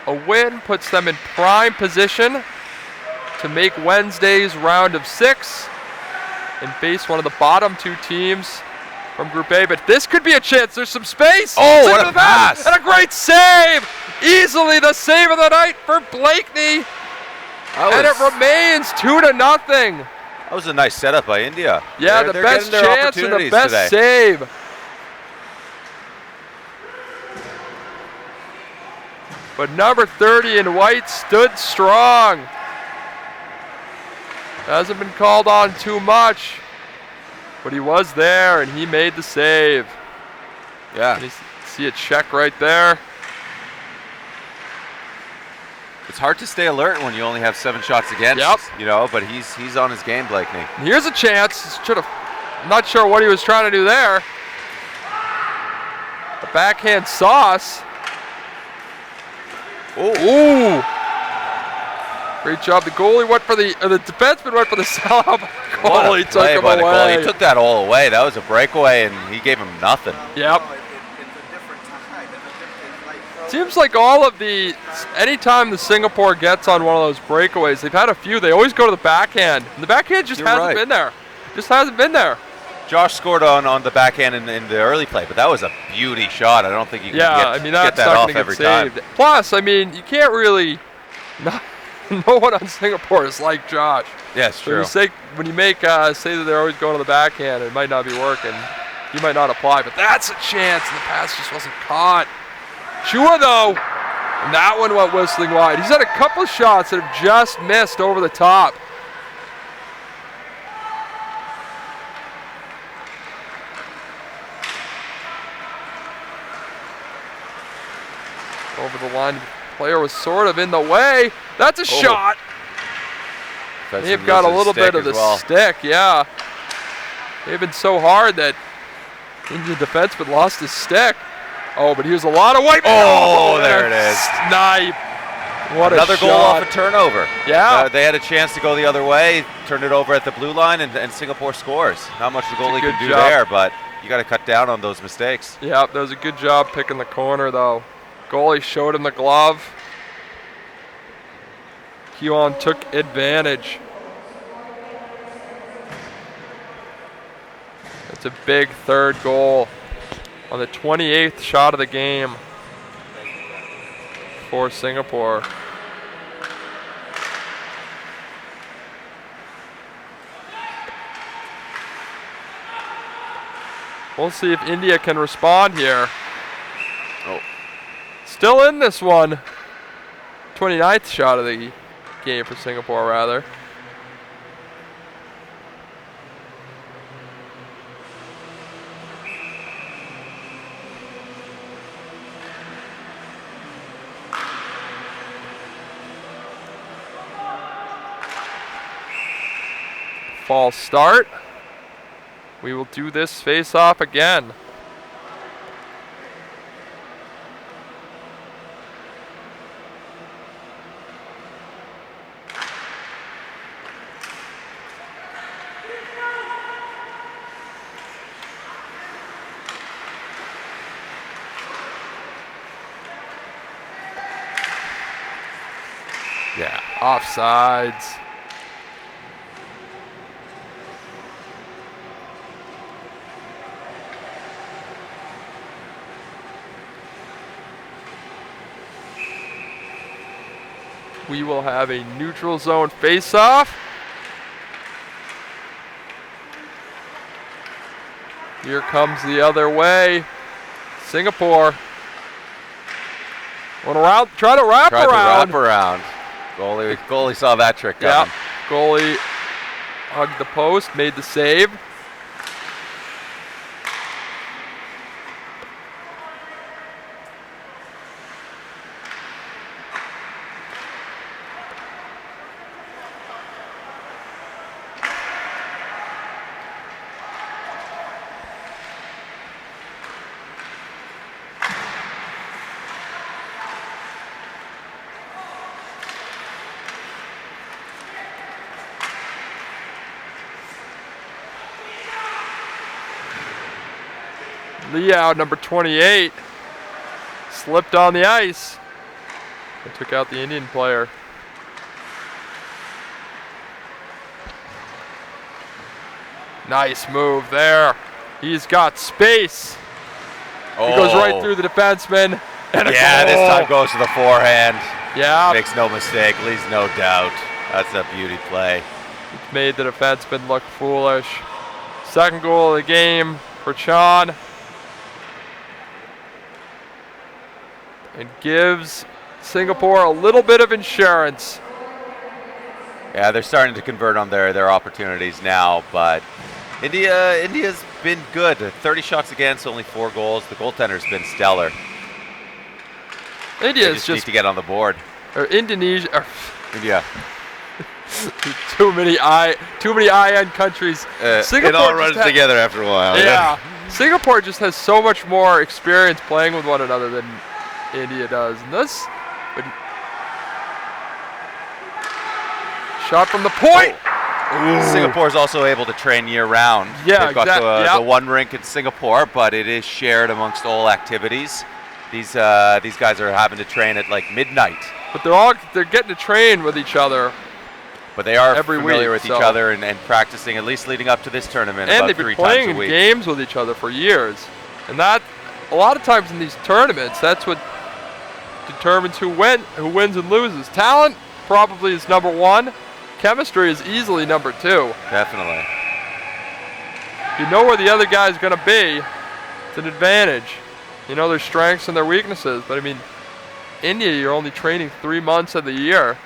A win puts them in prime position to make Wednesday's round of 6 and face one of the bottom 2 teams from Group A. But this could be a chance. There's some space. Oh, Save what to a the back, pass. and a great save. Easily the save of the night for Blakeney. And it remains 2-0. That was a nice setup by India. Yeah, They're the best getting their chance and the opportunities best today. save. But number 30 in white stood strong. Hasn't been called on too much, but he was there and he made the save. Yeah. And you see a check right there. It's hard to stay alert when you only have 7 shots against. Yep. You know, but he's on his game, Blakeney. And here's a chance. I'm not sure what he was trying to do there. A backhand sauce. Ooh. Great job. The goalie went for the defenseman went for the sellout. Goalie took him by the away. goalie. He took that all away. That was a breakaway, and he gave him nothing. Yep. Seems like all of anytime the Singapore gets on one of those breakaways, they've had a few. They always go to the backhand. And the backhand just hasn't been there. Just hasn't been there. Josh scored on the backhand in the early play, but that was a beauty shot. I don't think you can get that's that not off gonna get every saved. time. Plus, I mean, you can't really. No one on Singapore is like Josh. Yes, true. So when you make say that they're always going to the backhand, it might not be working. He might not apply, but that's a chance, and the pass just wasn't caught. Chua, though, and that one went whistling wide. He's had a couple of shots that have just missed over the top. Over the line, the player was sort of in the way. That's a shot. They've got a little bit of the stick, yeah. They've been so hard that Indian defenseman lost his stick. Oh, but he was a lot of weight. Oh, there it is. Snipe. What Another a goal shot. off a turnover. Yeah. They had a chance to go the other way, turned it over at the blue line, and Singapore scores. Not much the goalie can do there, but you got to cut down on those mistakes. Yeah, that was a good job picking the corner, though. Goalie showed him the glove. Keon took advantage. It's a big third goal on the 28th shot of the game for Singapore. We'll see if India can respond here. Oh. Still in this one. 29th shot of the game for Singapore, rather. False start. We will do this face-off again. Yeah, offsides. We will have a neutral zone face-off. Here comes the other way. Singapore. Try to wrap around. Goalie saw that trick coming. Yeah. Goalie hugged the post, made the save. Liao, number 28, slipped on the ice and took out the Indian player. Nice move there. He's got space. He goes right through the defenseman. And yeah, this time goes to the forehand. Yeah. Makes no mistake, leaves no doubt. That's a beauty play. It's made the defenseman look foolish. Second goal of the game for Chan. And gives Singapore a little bit of insurance. Yeah, they're starting to convert on their opportunities now, but India's been good. 30 shots against, only 4 goals. The goaltender's been stellar. India's just need to get on the board. Or Indonesia. India. too many IN countries. It all runs together after a while. Yeah. Singapore just has so much more experience playing with one another than India does. And this shot from the point. Singapore's also able to train year-round. Yeah, they've got the one rink in Singapore, but it is shared amongst all activities. These guys are having to train at like midnight. But they're getting to train with each other. But they are every familiar week, with each other and practicing at least leading up to this tournament. And about they've 3 been playing times a week. games with each other for years. And that, a lot of times in these tournaments, that's what determines who wins and loses. Talent probably is number 1. Chemistry is easily number 2. Definitely. You know where the other guy's going to be. It's an advantage. You know their strengths and their weaknesses. But I mean, India, you're only training 3 months of the year.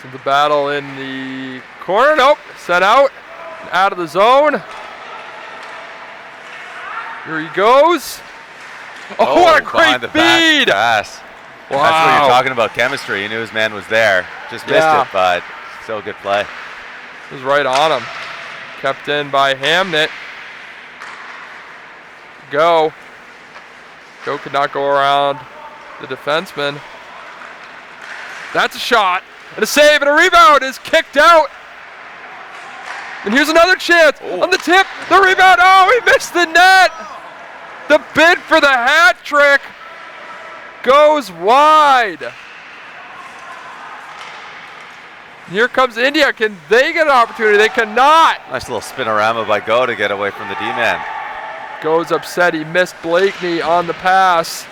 So the battle in the corner. Nope. Sent out of the zone. Here he goes. Oh, what a great feed! Pass. Wow. That's what you're talking about, chemistry. You knew his man was there. Just missed it, but still a good play. It was right on him. Kept in by Hamnet. Joe could not go around the defenseman. That's a shot. And a save and a rebound is kicked out. And here's another chance on the tip. The rebound. Oh, he missed the net. The bid for the hat trick goes wide. Here comes India. Can they get an opportunity? They cannot. Nice little spinorama by Go to get away from the D-man. Goes upset. He missed Blakeney on the pass.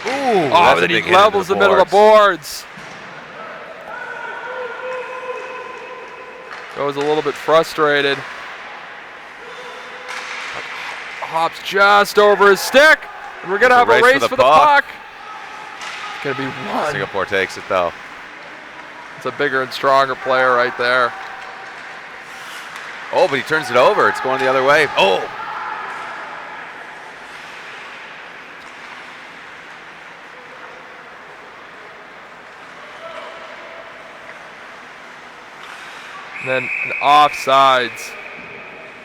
Ooh, oh, then he levels the middle of the boards. Goes a little bit frustrated. Hops just over his stick. And we're going to have a race for the puck. It's going to be one. Singapore takes it, though. It's a bigger and stronger player right there. Oh, but he turns it over. It's going the other way. Oh. And then an offsides.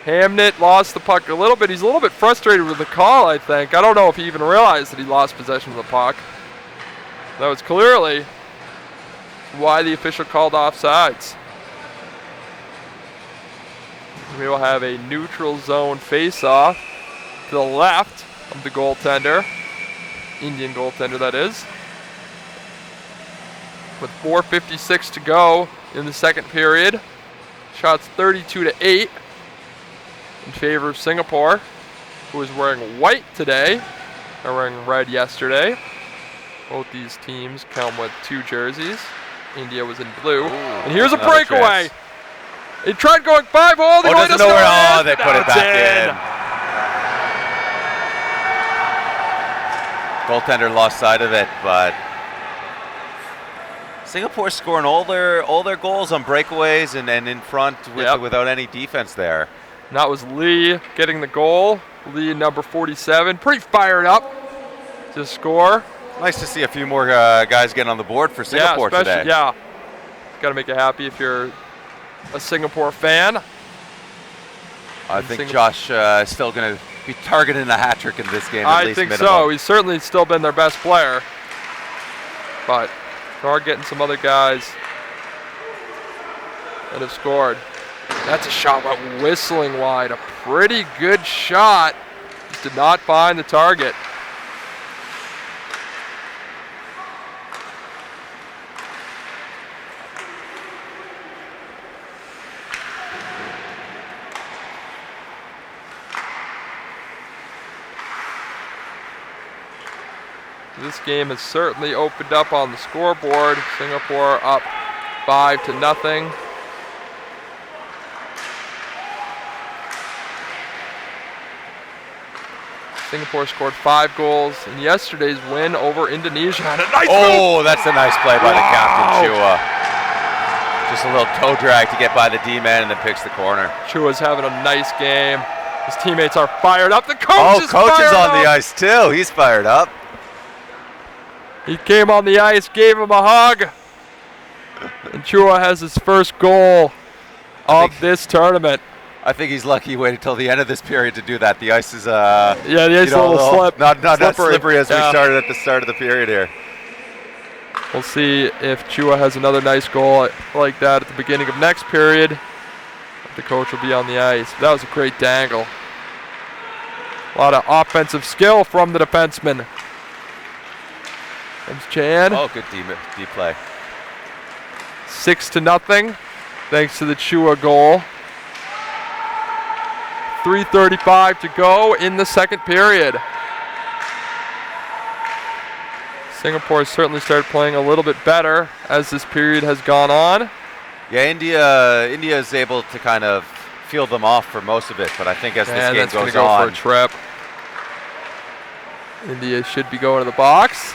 Hamnet lost the puck a little bit. He's a little bit frustrated with the call, I think. I don't know if he even realized that he lost possession of the puck. That was clearly why the official called offsides. We will have a neutral zone face-off to the left of the goaltender. Indian goaltender, that is. With 4:56 to go in the second period. Shots 32-8 in favor of Singapore, who is wearing white today. They're wearing red yesterday. Both these teams come with 2 jerseys. India was in blue. Ooh, and here's a breakaway. He tried going 5-hole. Oh, doesn't know where. Oh, they put it back in. Goaltender lost sight of it, but Singapore scoring all their goals on breakaways and in front without any defense there. And that was Lee getting the goal. Lee, number 47, pretty fired up to score. Nice to see a few more guys getting on the board for Singapore today. Yeah, got to make you happy if you're a Singapore fan. I think Josh is still going to be targeting a hat trick in this game. At least I think minimum. so. He's certainly still been their best player, but they are getting some other guys that have scored. That's a shot but whistling wide. A pretty good shot. Just did not find the target. This game has certainly opened up on the scoreboard. Singapore up 5-0. Singapore scored 5 goals in yesterday's win over Indonesia. And a nice move. That's a nice play by the captain, Chua. Just a little toe drag to get by the D-man and then picks the corner. Chua's having a nice game. His teammates are fired up. The coach is coach fired is on up. the ice too. He's fired up. He came on the ice, gave him a hug. And Chua has his first goal of this tournament. I think he's lucky he waited till the end of this period to do that. The ice is the ice is a little slip. Not slippery as we started at the start of the period here. We'll see if Chua has another nice goal like that at the beginning of next period. The coach will be on the ice. That was a great dangle. A lot of offensive skill from the defenseman. Comes Chan. Oh, good deep play. 6-0, thanks to the Chua goal. 3:35 to go in the second period. Singapore certainly started playing a little bit better as this period has gone on. Yeah, India is able to kind of feel them off for most of it, but I think as this game that's goes go on, for a trip. India should be going to the box.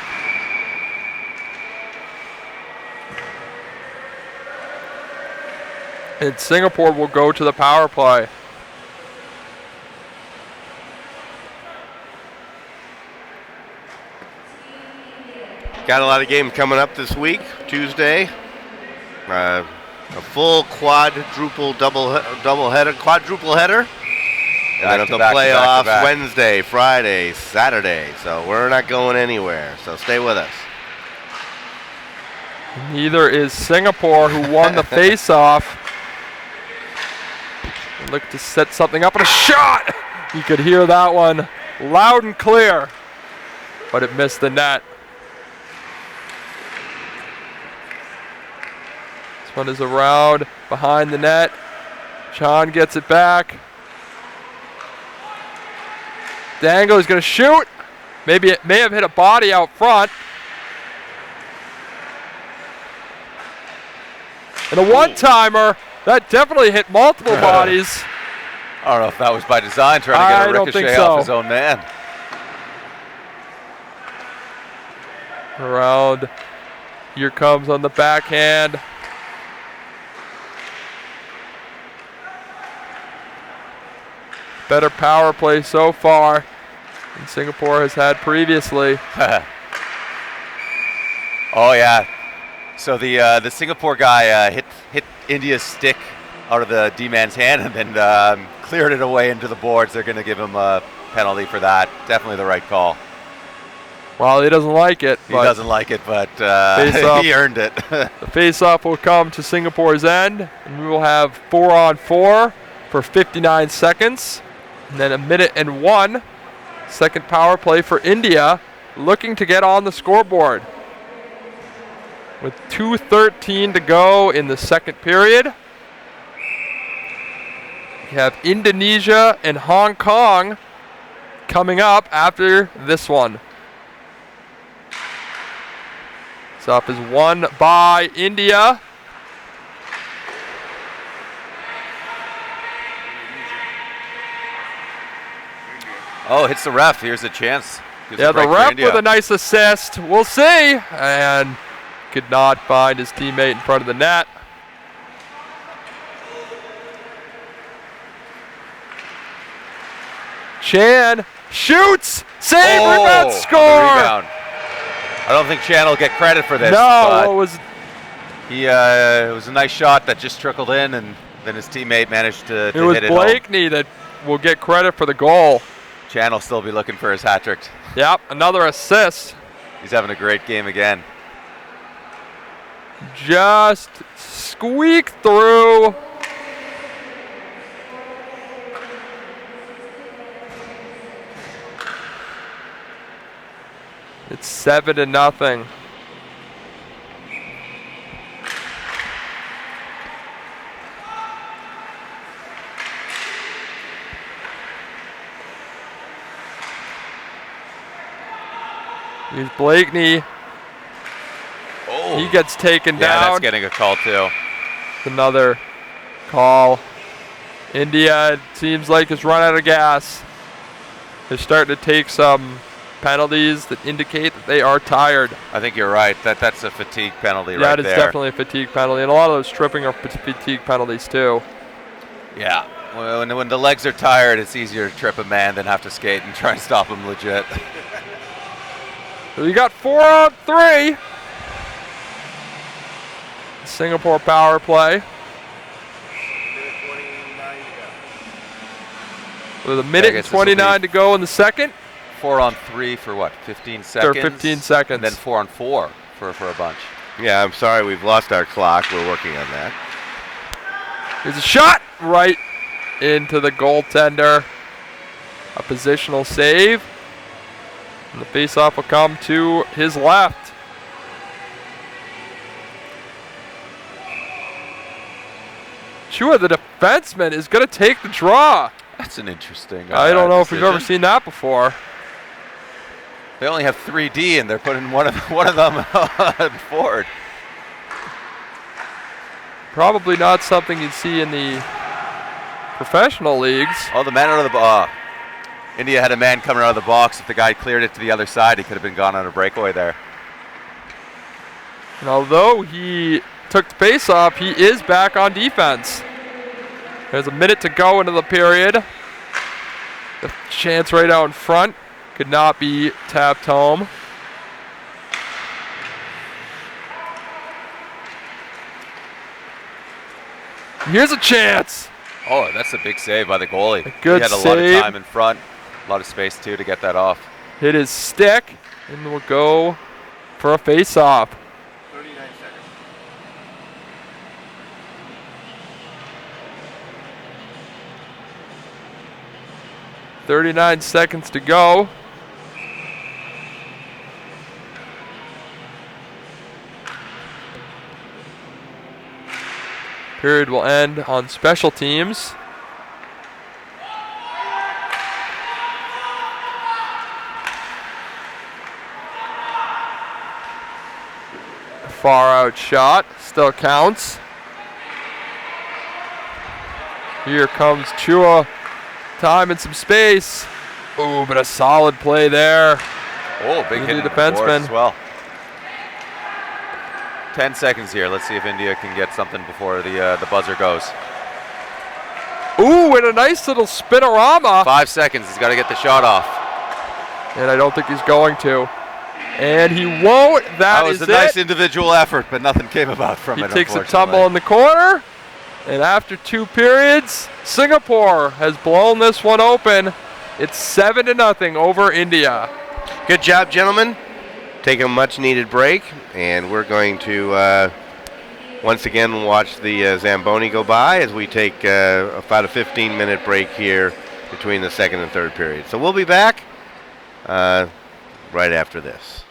And Singapore will go to the power play. Got a lot of games coming up this week. Tuesday, a full quadruple header. And then the playoffs Wednesday, Friday, Saturday. So we're not going anywhere. So stay with us. Neither is Singapore, who won the face-off. Look to set something up and a shot! You could hear that one loud and clear, but it missed the net. This one is around behind the net. Chan gets it back. Dango is going to shoot. Maybe it may have hit a body out front. And a one-timer. That definitely hit multiple bodies. I don't know if that was by design, trying to get a ricochet off his own man. Around. Here comes on the backhand. Better power play so far than Singapore has had previously. Oh yeah. So the Singapore guy hit India's stick out of the D-man's hand and then cleared it away into the boards. They're going to give him a penalty for that. Definitely the right call. Well, he doesn't like it. He doesn't like it, but he earned it. The face-off will come to Singapore's end, and we will have 4-on-4 for 59 seconds. And then 1:01, second power play for India, looking to get on the scoreboard. With 2:13 to go in the second period. We have Indonesia and Hong Kong coming up after this one. This up is won by India. Oh, hits the ref. Here's a chance. Yeah, the ref with a nice assist. We'll see. And could not find his teammate in front of the net. Chan shoots, save, rebound, score. Rebound. I don't think Chan will get credit for this. No, it was a nice shot that just trickled in, and then his teammate managed to hit it. It was Blakeney that will get credit for the goal. Chan will still be looking for his hat trick. Yep, another assist. He's having a great game again. Just squeak through. It's 7-0. Here's Blakeney. Oh, He gets taken yeah, down. that's getting a call too. Another call. India, it seems like, has run out of gas. They're starting to take some penalties that indicate that they are tired. I think you're right. That's a fatigue penalty right That there. is definitely a fatigue penalty, and a lot of those tripping are fatigue penalties too. Yeah. When the legs are tired, it's easier to trip a man than have to skate and try and stop him legit. So you got 4-on-3. Singapore power play. With a minute and 29 to go in the second. 4-on-3 for what? 15 seconds? Or 15 seconds. And then 4-on-4 for a bunch. Yeah, I'm sorry, we've lost our clock. We're working on that. Here's a shot right into the goaltender. A positional save. And the faceoff will come to his left. Chua, the defenseman, is going to take the draw. That's an interesting I don't know if we've ever decision. seen that before. They only have 3D, and they're putting one of them forward. Probably not something you'd see in the professional leagues. Oh, the man out of the box. India had a man coming out of the box. If the guy cleared it to the other side, he could have been gone on a breakaway there. And although he took the face off, he is back on defense. There's a minute to go into the period. The chance right out in front could not be tapped home. Here's a chance. Oh, that's a big save by the goalie. A good he had a lot of save. time in front, a lot of space too to get that off. Hit his stick, and we'll go for a face-off. 39 seconds. 39 seconds to go. Period will end on special teams. Far out shot, still counts. Here comes Chua. Time and some space. Ooh, but a solid play there. Oh, big With hit the in the boards defenseman. as well. 10 seconds here. Let's see if India can get something before the buzzer goes. Ooh, and a nice little spinorama. 5 seconds. He's got to get the shot off. And I don't think he's going to. And he won't. That That was is a nice it. individual effort, but nothing came about from He it. takes a unfortunately. tumble in the corner. And after 2 periods, Singapore has blown this one open. It's 7-0 over India. Good job, gentlemen. Take a much needed break, and we're going to once again watch the Zamboni go by as we take about a 15-minute break here between the second and third period. So we'll be back right after this.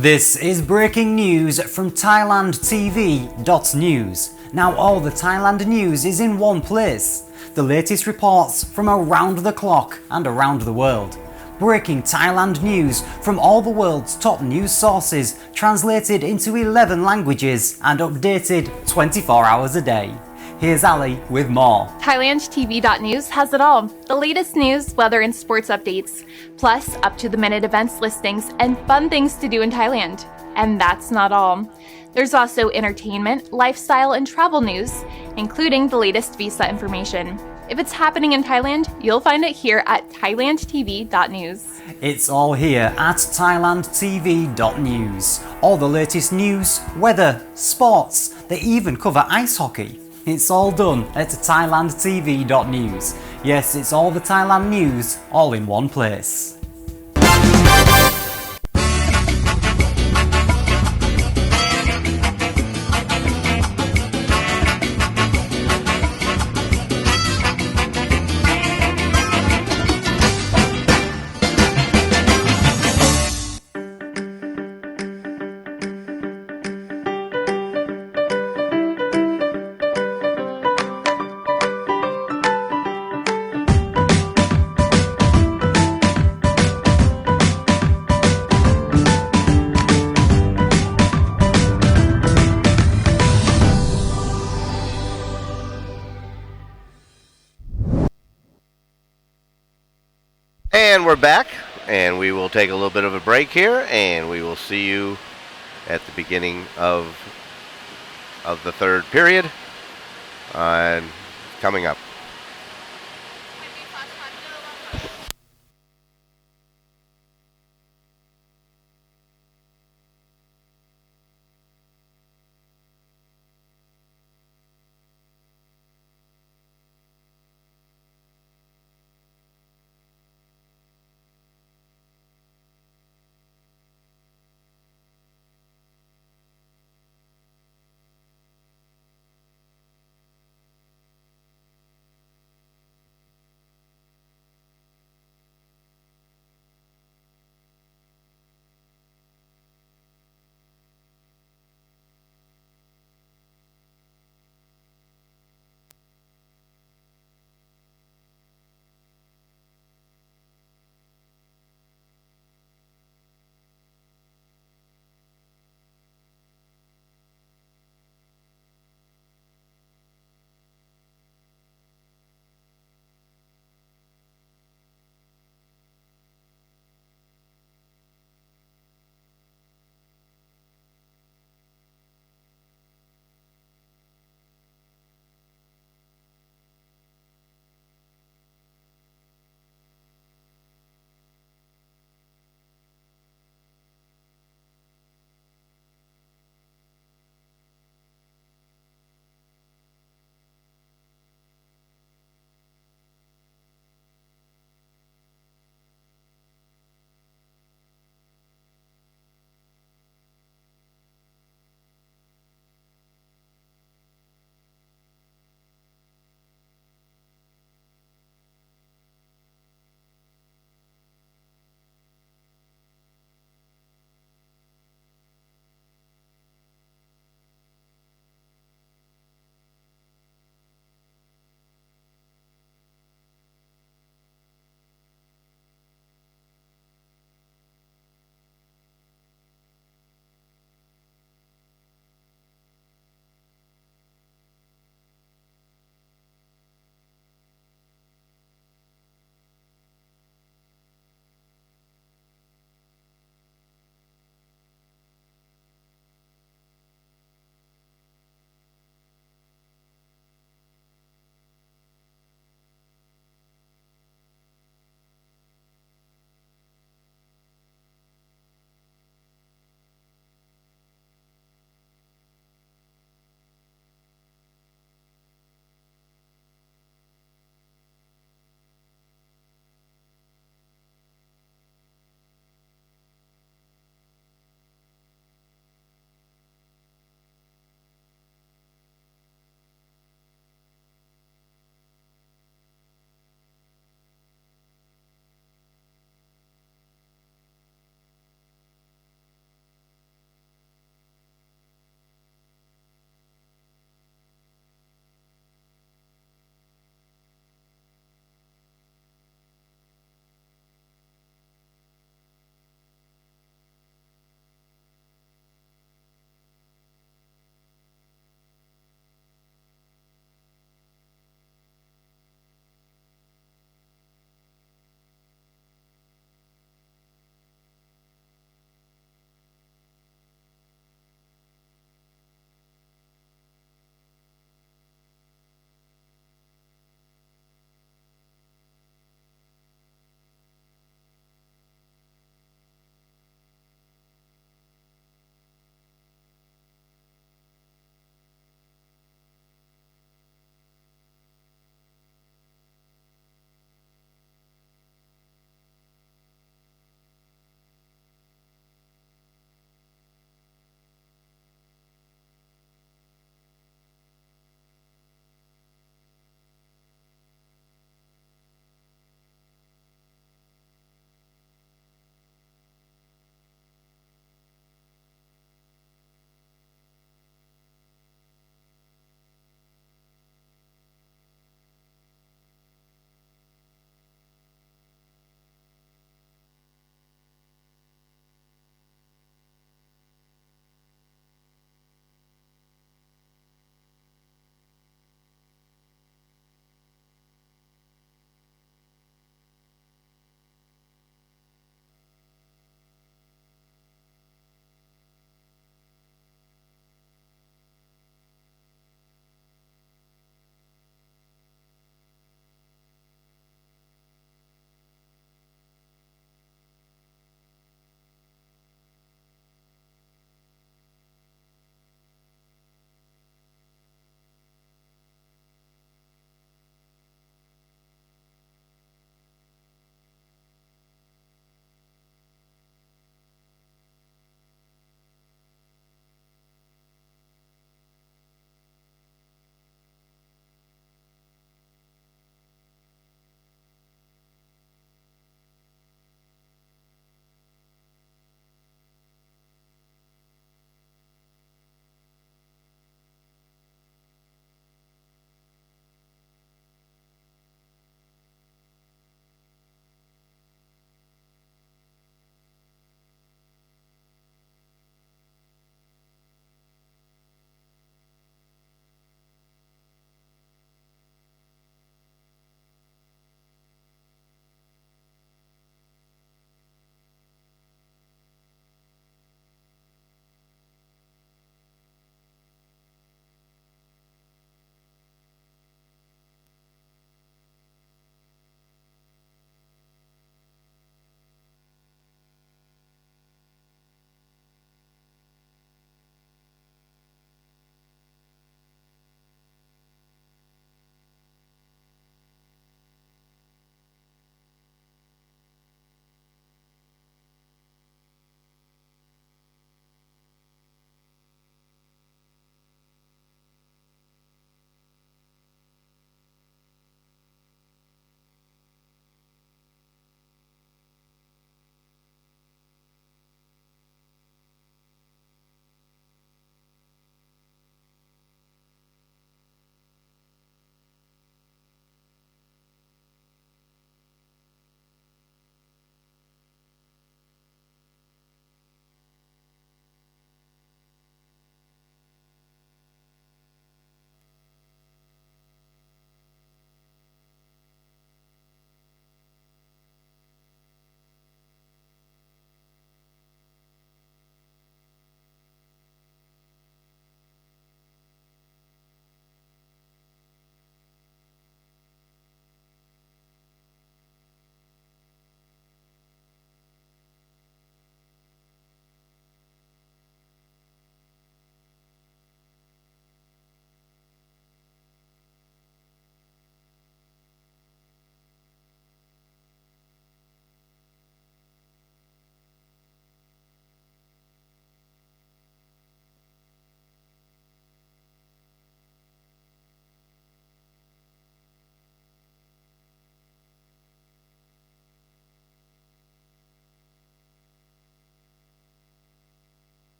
This is breaking news from ThailandTV.news. Now all the Thailand news is in one place. The latest reports from around the clock and around the world. Breaking Thailand news from all the world's top news sources, translated into 11 languages and updated 24 hours a day. Here's Ali with more. ThailandTV.news has it all. The latest news, weather, and sports updates, plus up-to-the-minute events listings and fun things to do in Thailand. And that's not all. There's also entertainment, lifestyle, and travel news, including the latest visa information. If it's happening in Thailand, you'll find it here at ThailandTV.news. It's all here at ThailandTV.news. All the latest news, weather, sports, they even cover ice hockey. It's all done at ThailandTV.news. Yes, it's all the Thailand news, all in one place. And we're back, and we will take a little bit of a break here, and we will see you at the beginning of the third period, coming up.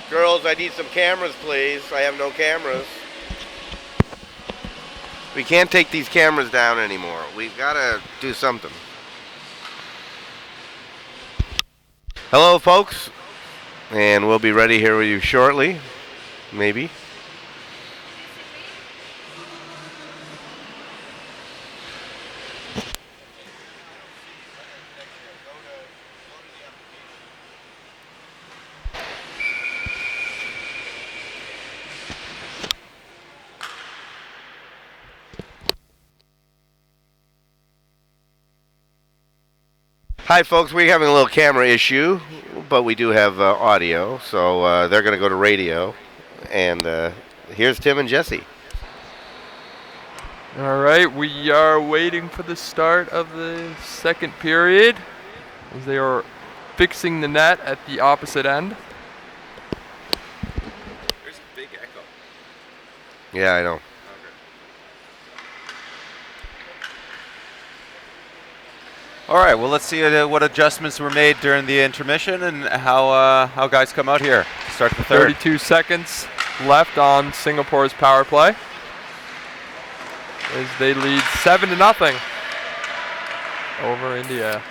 Girls, I need some cameras, please. I have no cameras. We can't take these cameras down anymore. We've got to do something. Hello, folks. And we'll be ready here with you shortly. Maybe. Hi, folks. We're having a little camera issue, but we do have audio, so they're going to go to radio. And here's Tim and Jesse. All right, we are waiting for the start of the second period as they are fixing the net at the opposite end. There's a big echo. Yeah, I know. All right, well, let's see what adjustments were made during the intermission and how guys come out here to start the third. 32 seconds left on Singapore's power play as they lead 7-0 over India.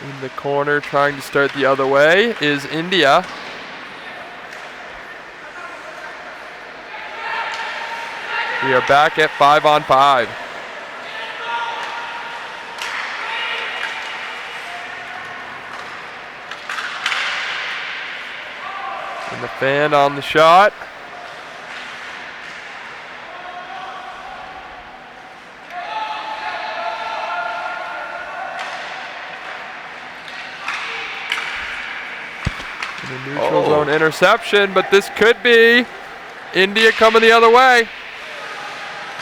In the corner, trying to start the other way, is India. We are back at 5-on-5. And the fan on the shot. Neutral zone interception, but this could be India coming the other way.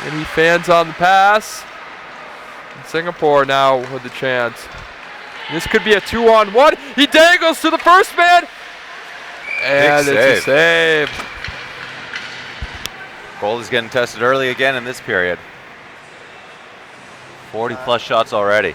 And he fans on the pass. And Singapore now with the chance. This could be a 2-on-1. He dangles to the first man. And it's a save. Goal is getting tested early again in this period. 40-plus shots already.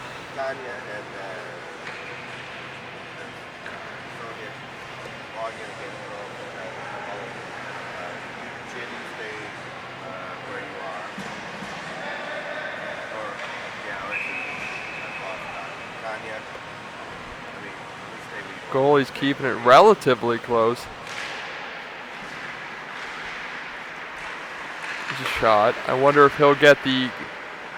Goalie's keeping it relatively close. There's a shot. I wonder if he'll get the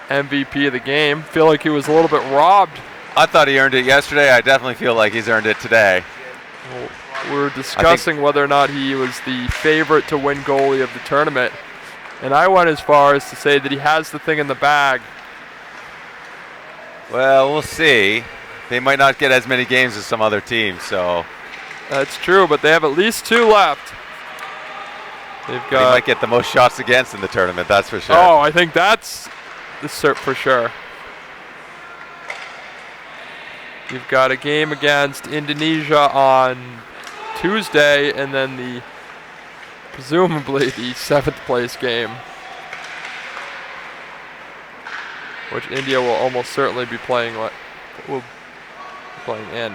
MVP of the game. Feel like he was a little bit robbed. I thought he earned it yesterday. I definitely feel like he's earned it today. Well, we were discussing whether or not he was the favorite to win goalie of the tournament. And I went as far as to say that he has the thing in the bag. Well, we'll see. They might not get as many games as some other teams, so. That's true, but they have at least 2 left. They've got. They might get the most shots against in the tournament, that's for sure. Oh, I think that's for sure. You've got a game against Indonesia on Tuesday, and then presumably the 7th place game, which India will almost certainly be playing in.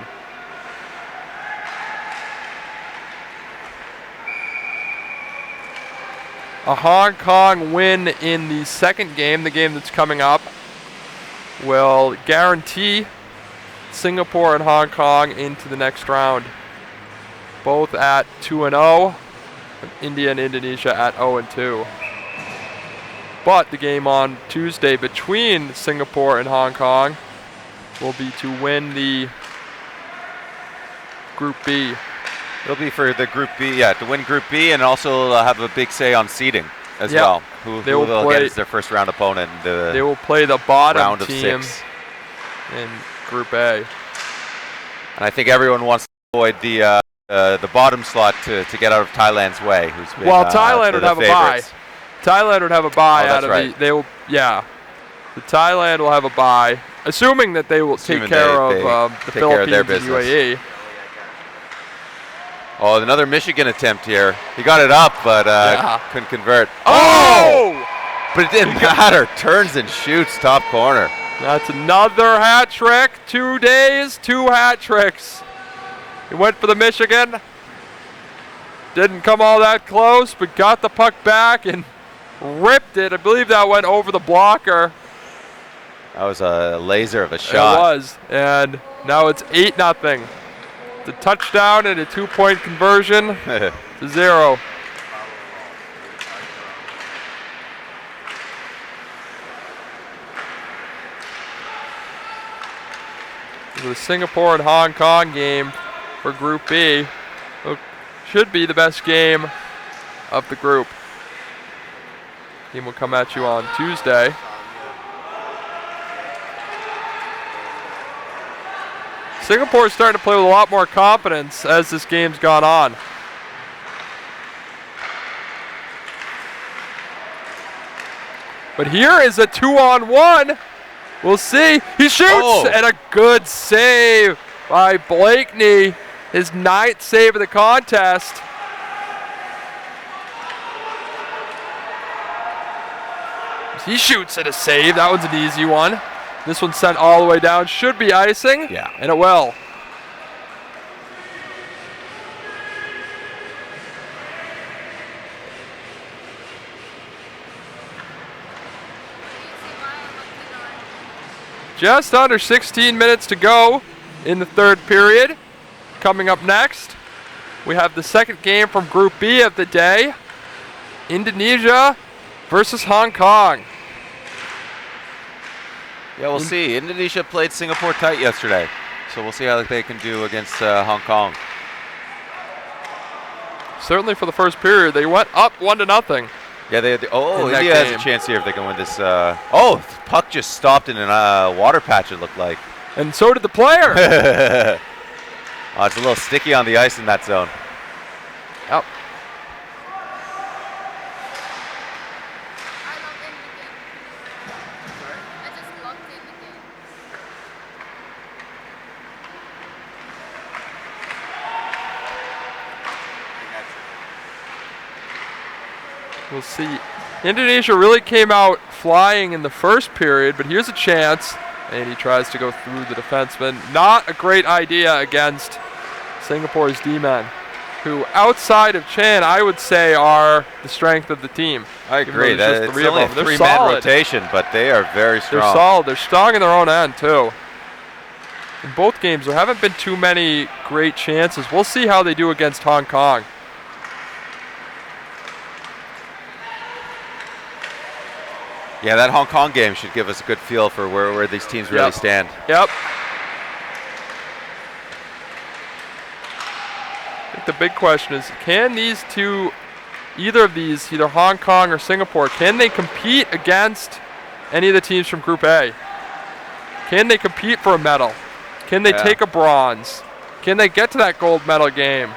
A Hong Kong win in the second game, the game that's coming up, will guarantee Singapore and Hong Kong into the next round. Both at 2-0, India and Indonesia at 0-2. But the game on Tuesday between Singapore and Hong Kong will be to win the Group B. It'll be for the Group B, to win Group B, and also have a big say on seeding as well. Who they'll get as their first round opponent. They will play the bottom round of team 6 in Group A. And I think everyone wants to avoid the bottom slot to get out of Thailand's way. Who's been, Thailand would have a bye. Thailand would have a bye out of they will, So Thailand will have a bye, assuming that they will take care of the Philippines and UAE. Oh, another Michigan attempt here. He got it up, but couldn't convert. Oh! But it didn't matter. Turns and shoots, top corner. That's another hat trick. 2 days, 2 hat tricks. He went for the Michigan. Didn't come all that close, but got the puck back and ripped it. I believe that went over the blocker. That was a laser of a shot. It was, and now it's 8-0. The touchdown and a 2-point conversion to 0. The Singapore and Hong Kong game for Group B should be the best game of the group. Team will come at you on Tuesday. Singapore is starting to play with a lot more confidence as this game's gone on. But here is a 2-on-1. We'll see. He shoots, and a good save by Blakeney. His 9th save of the contest. He shoots at a save. That one's an easy one. This one's sent all the way down. Should be icing. Yeah. And it will. Just under 16 minutes to go in the third period. Coming up next, we have the second game from Group B of the day. Indonesia versus Hong Kong. Yeah, we'll see. Indonesia played Singapore tight yesterday, so we'll see how they can do against Hong Kong. Certainly for the first period, they went up 1-0. Yeah, India has a chance here if they can win this. The puck just stopped in a water patch, it looked like. And so did the player. It's a little sticky on the ice in that zone. Yep. We'll see. Indonesia really came out flying in the first period, but here's a chance. And he tries to go through the defenseman. Not a great idea against Singapore's D-men, who outside of Chan, I would say, are the strength of the team. I agree. It's only a 3-man rotation, but they are very strong. They're solid. They're strong in their own end, too. In both games, there haven't been too many great chances. We'll see how they do against Hong Kong. Yeah, that Hong Kong game should give us a good feel for where these teams really stand. Yep. I think the big question is, can these two, either of these, either Hong Kong or Singapore, can they compete against any of the teams from Group A? Can they compete for a medal? Can they take a bronze? Can they get to that gold medal game?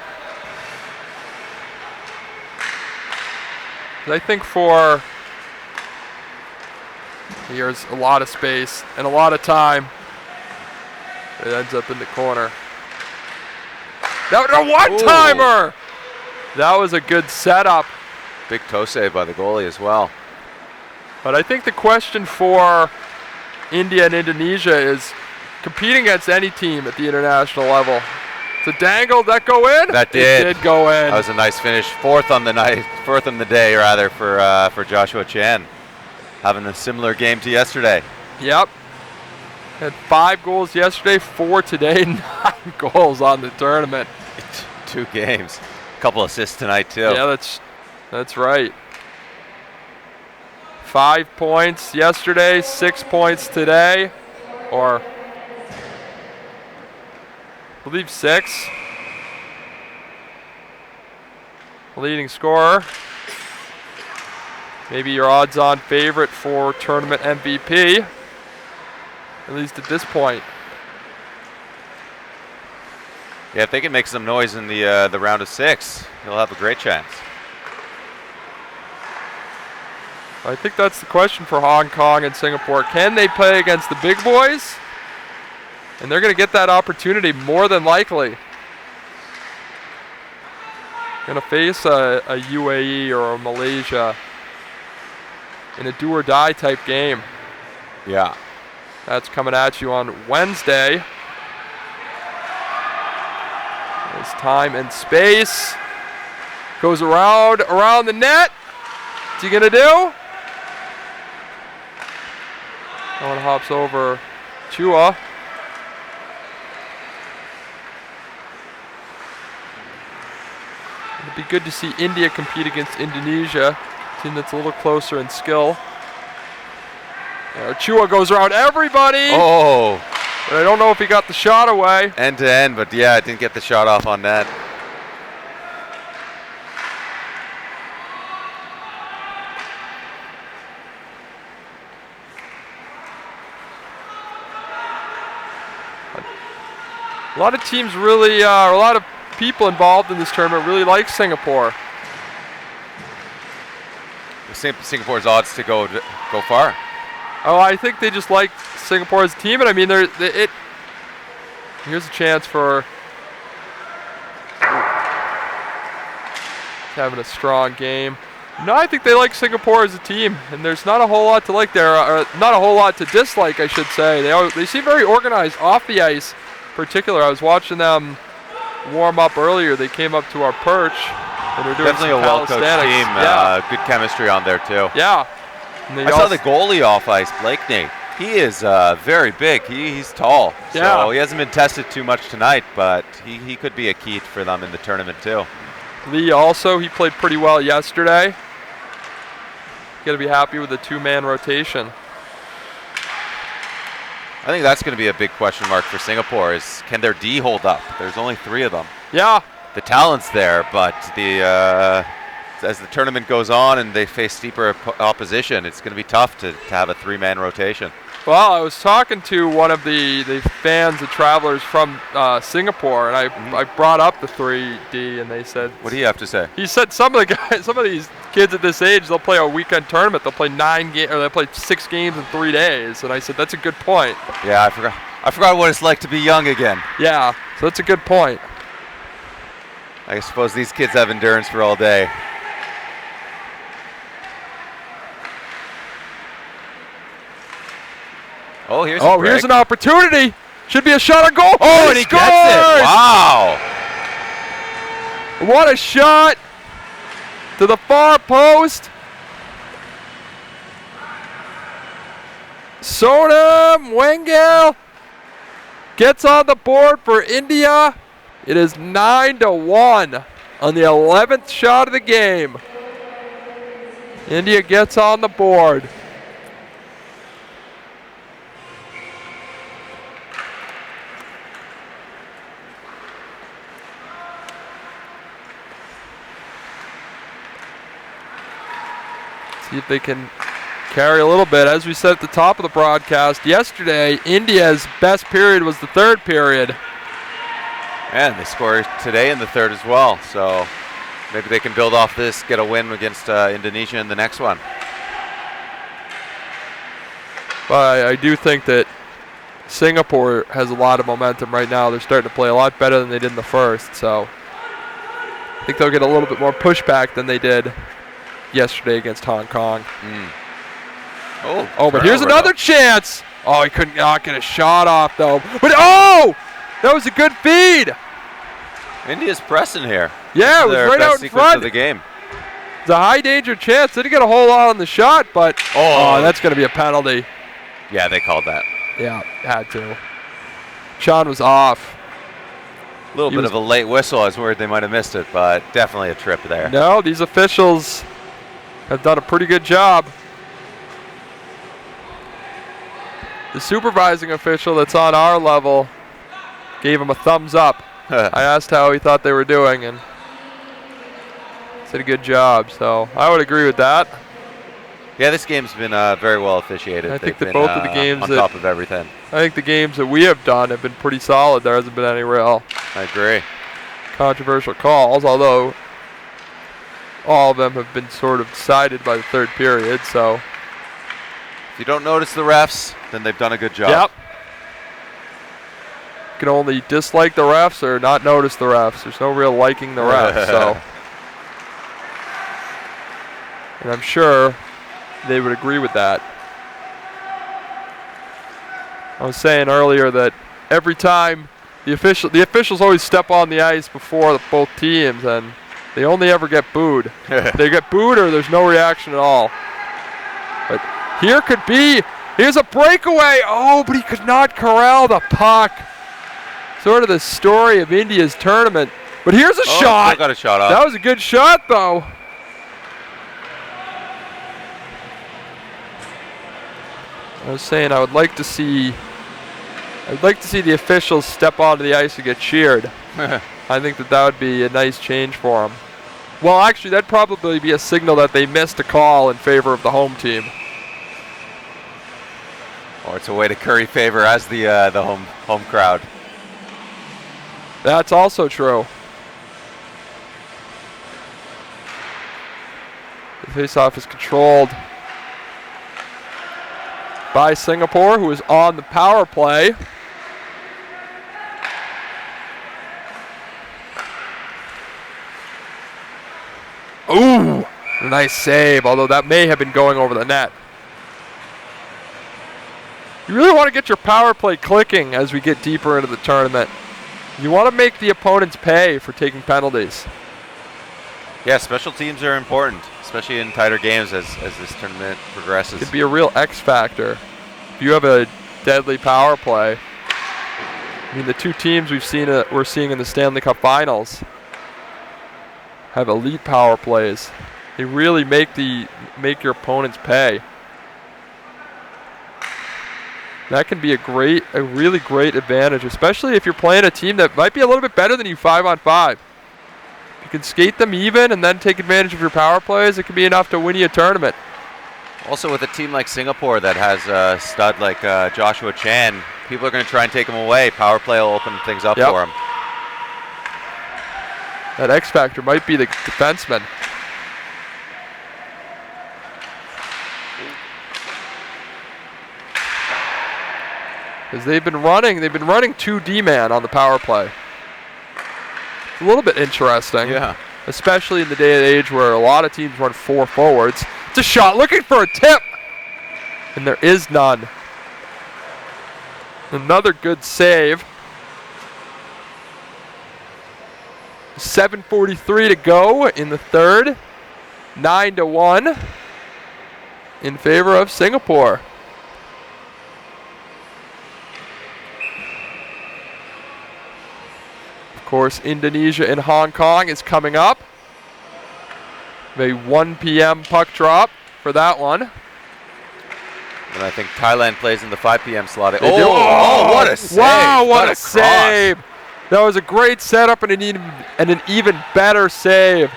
I think here's a lot of space and a lot of time. It ends up in the corner. That was a one-timer! That was a good setup. Big toe save by the goalie as well. But I think the question for India and Indonesia is competing against any team at the international level. It's a dangle. That go in? That did. It did go in. That was a nice finish. Fourth on the day rather for Joshua Chan. Having a similar game to yesterday. Yep. Had 5 goals yesterday, 4 today, 9 goals on the tournament. 2 games. A couple assists tonight too. Yeah, that's right. 5 points yesterday, 6 points today, or I believe 6. Leading scorer. Maybe your odds-on favorite for tournament MVP, at least at this point. Yeah, if they can make some noise in the round of 6, he'll have a great chance. I think that's the question for Hong Kong and Singapore. Can they play against the big boys? And they're going to get that opportunity more than likely. Going to face a UAE or a Malaysia in a do-or-die type game. Yeah. That's coming at you on Wednesday. There's time and space. Goes around the net. What's he going to do? That one hops over Chua. It'd be good to see India compete against Indonesia, a team that's a little closer in skill. Chua goes around everybody. Oh. But I don't know if he got the shot away. End to end, but yeah, didn't get the shot off on net. A lot of teams really, a lot of people involved in this tournament really like Singapore. Singapore's odds to go far. Oh, I think they just like Singapore as a team, and I mean, here's a chance for having a strong game. No, I think they like Singapore as a team, and there's not a whole lot to like there, or not a whole lot to dislike, I should say. They seem very organized off the ice. In particular, I was watching them warm up earlier. They came up to our perch, and they're doing definitely a some well-coached calisthenics. team. Yeah. Good chemistry on there too. Yeah. I saw the goalie off ice, Blakeney. He is very big. He's tall. Yeah. So he hasn't been tested too much tonight, but he could be a key for them in the tournament too. Lee also, he played pretty well yesterday. Got to be happy with the two-man rotation. I think that's going to be a big question mark for Singapore is can their D hold up? There's only 3 of them. Yeah. The talent's there, but as the tournament goes on and they face steeper opposition, it's going to be tough to have a 3-man rotation. Well, I was talking to one of the fans, the travelers from Singapore, and I brought up the 3D, and they said, What do you have to say? He said some of these kids at this age, they'll play a weekend tournament. They'll play 6 games in 3 days, and I said that's a good point. Yeah, I forgot what it's like to be young again. Yeah, so that's a good point. I suppose these kids have endurance for all day. Oh, here's an opportunity. Should be a shot on goal. Oh, and he gets it. Wow. What a shot to the far post. Sonam Wengel gets on the board for India. It is 9-1 on the 11th shot of the game. India gets on the board. See if they can carry a little bit. As we said at the top of the broadcast yesterday, India's best period was the third period. And they scored today in the third as well. So maybe they can build off this, get a win against Indonesia in the next one. But I do think that Singapore has a lot of momentum right now. They're starting to play a lot better than they did in the first. So I think they'll get a little bit more pushback than they did yesterday against Hong Kong. But here's another chance. Oh, he could not get a shot off though. But that was a good feed. India's pressing here. Yeah, it was right out in front of the game. It's a high danger chance. Didn't get a whole lot on the shot, but that's going to be a penalty. Yeah, they called that. Yeah, had to. Sean was off. A little bit of a late whistle. I was worried they might have missed it, but definitely a trip there. No, these officials have done a pretty good job. The supervising official that's on our level gave him a thumbs up. I asked how he thought they were doing, and he did a good job. So I would agree with that. Yeah, this game's been very well officiated. I think that both of the games on top of everything. I think the games that we have done have been pretty solid. There hasn't been any real I agree. controversial calls, although all of them have been sort of decided by the third period, so. If you don't notice the refs, then they've done a good job. Yep. You can only dislike the refs or not notice the refs. There's no real liking the refs, so. And I'm sure they would agree with that. I was saying earlier that every time the officials always step on the ice before both teams, and they only ever get booed. They get booed or there's no reaction at all. But here's a breakaway. Oh, but he could not corral the puck. Sort of the story of India's tournament. But here's a shot. Still got a shot off. That was a good shot, though. I was saying I would like to see the officials step onto the ice and get cheered. I think that would be a nice change for them. Well, actually, that'd probably be a signal that they missed a call in favor of the home team. Or it's a way to curry favor as the home crowd. That's also true. The faceoff is controlled by Singapore, who is on the power play. Ooh, nice save, although that may have been going over the net. You really want to get your power play clicking as we get deeper into the tournament. You want to make the opponents pay for taking penalties. Yeah, special teams are important, especially in tighter games as this tournament progresses. It could be a real X factor. If you have a deadly power play, I mean, the two teams we're seeing in the Stanley Cup Finals have elite power plays. They really make your opponents pay. That can be a really great advantage, especially if you're playing a team that might be a little bit better than you 5-on-5. You can skate them even and then take advantage of your power plays. It can be enough to win you a tournament. Also, with a team like Singapore that has a stud like Joshua Chan, people are going to try and take him away. Power play will open things up for him. That X factor might be the defenseman. Because they've been running 2 D-man on the power play. It's a little bit interesting. Yeah. Especially in the day and age where a lot of teams run 4 forwards. It's a shot looking for a tip. And there is none. Another good save. 7:43 to go in the third. 9-1 in favor of Singapore. Of course, Indonesia and Hong Kong is coming up. A 1 p.m. puck drop for that one. And I think Thailand plays in the 5 p.m. slot. They do. Oh, what a save. Wow, what a save. That was a great setup and an even better save.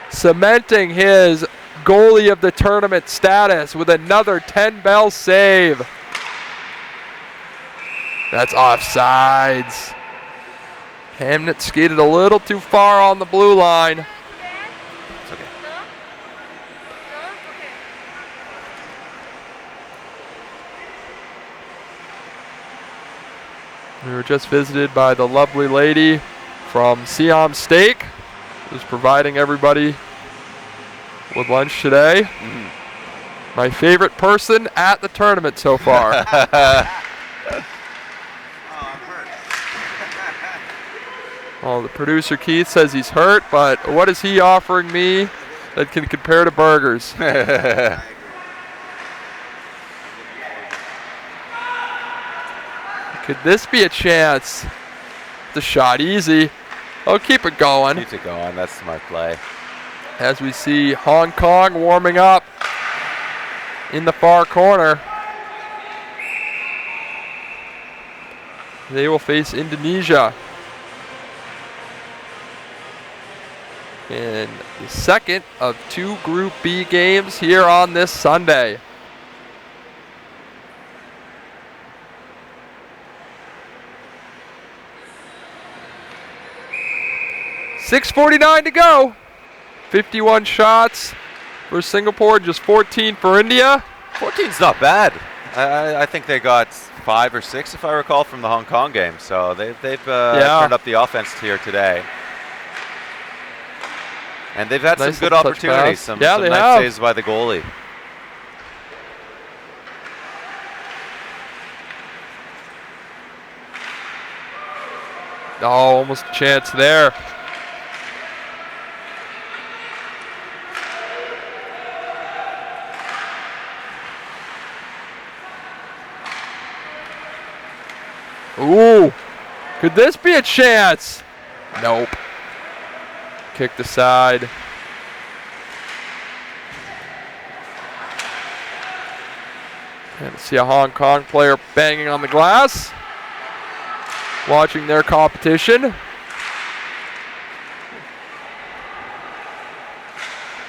Cementing his goalie of the tournament status with another 10-bell save. That's offsides. Hamnet skated a little too far on the blue line. It's okay. We were just visited by the lovely lady from Siam Steak, who's providing everybody with lunch today. Mm-hmm. My favorite person at the tournament so far. Well, the producer Keith says he's hurt, but what is he offering me that can compare to burgers? Could this be a chance? The shot easy. Oh, keep it going. Keeps it going. That's smart play. As we see Hong Kong warming up in the far corner. They will face Indonesia in the second of 2 Group B games here on this Sunday. .6:49 to go. 51 shots for Singapore, just 14 for India. 14's not bad. I think they got 5 or 6, if I recall, from the Hong Kong game. So they've turned up the offense here today. And they've had Nice some good little touch opportunities. pass. Some Yeah, they nice have. saves by the goalie. Oh, almost a chance there. Ooh, could this be a chance? Nope. Kicked aside. And see a Hong Kong player banging on the glass. Watching their competition.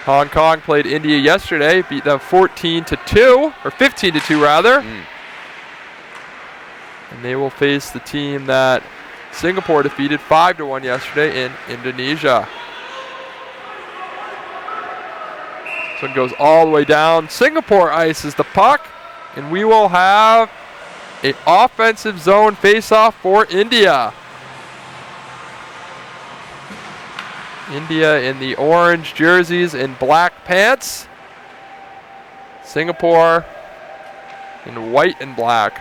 Hong Kong played India yesterday, beat them 14-2, or 15-2 rather. And they will face the team that Singapore defeated 5-1 yesterday in Indonesia. This one goes all the way down. Singapore ices the puck, and we will have an offensive zone face-off for India. India in the orange jerseys and black pants. Singapore in white and black.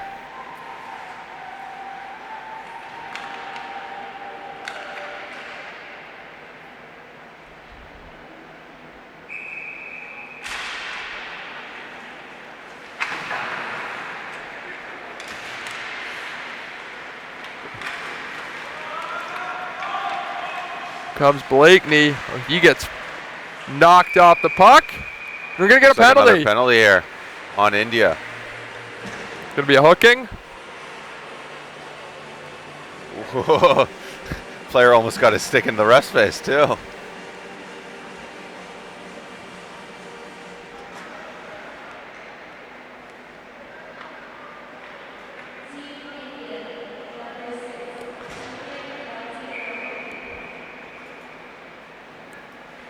Comes Blakeney. He gets knocked off the puck. We're going to get a penalty. Another penalty here on India. Going to be a hooking. Player almost got his stick in the rest face too.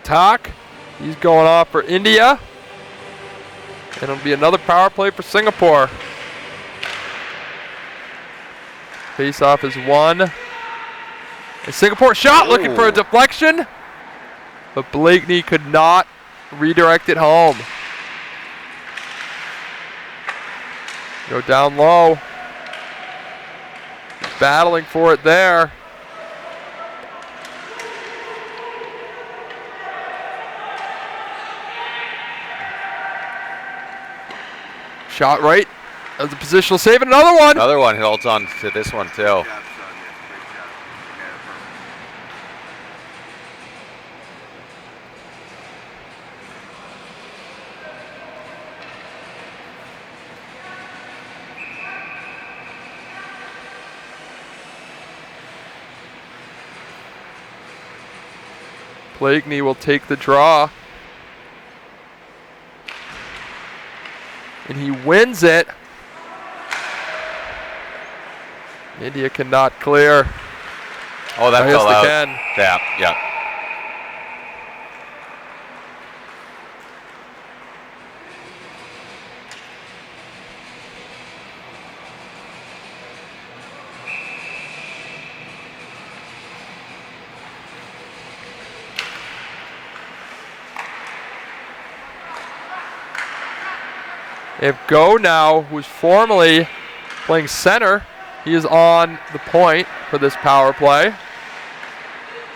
Tak, he's going off for India. And it'll be another power play for Singapore. Face-off is won. A Singapore shot looking for a deflection. But Blakeney could not redirect it home. Go down low. Battling for it there. Shot right. That was a positional save. And another one. Another one holds on to this one too. Blakeney will take the draw. And he wins it. India cannot clear. Oh, that Yes, fell they out. can. Yeah. If Go now, who's formerly playing center, he is on the point for this power play.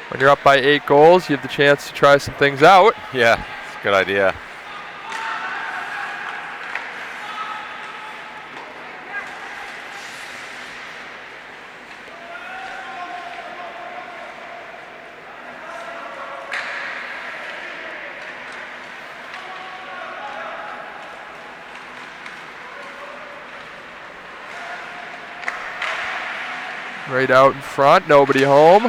When you're up by 8 goals, you have the chance to try some things out. Yeah, it's a good idea. Right out in front, nobody home.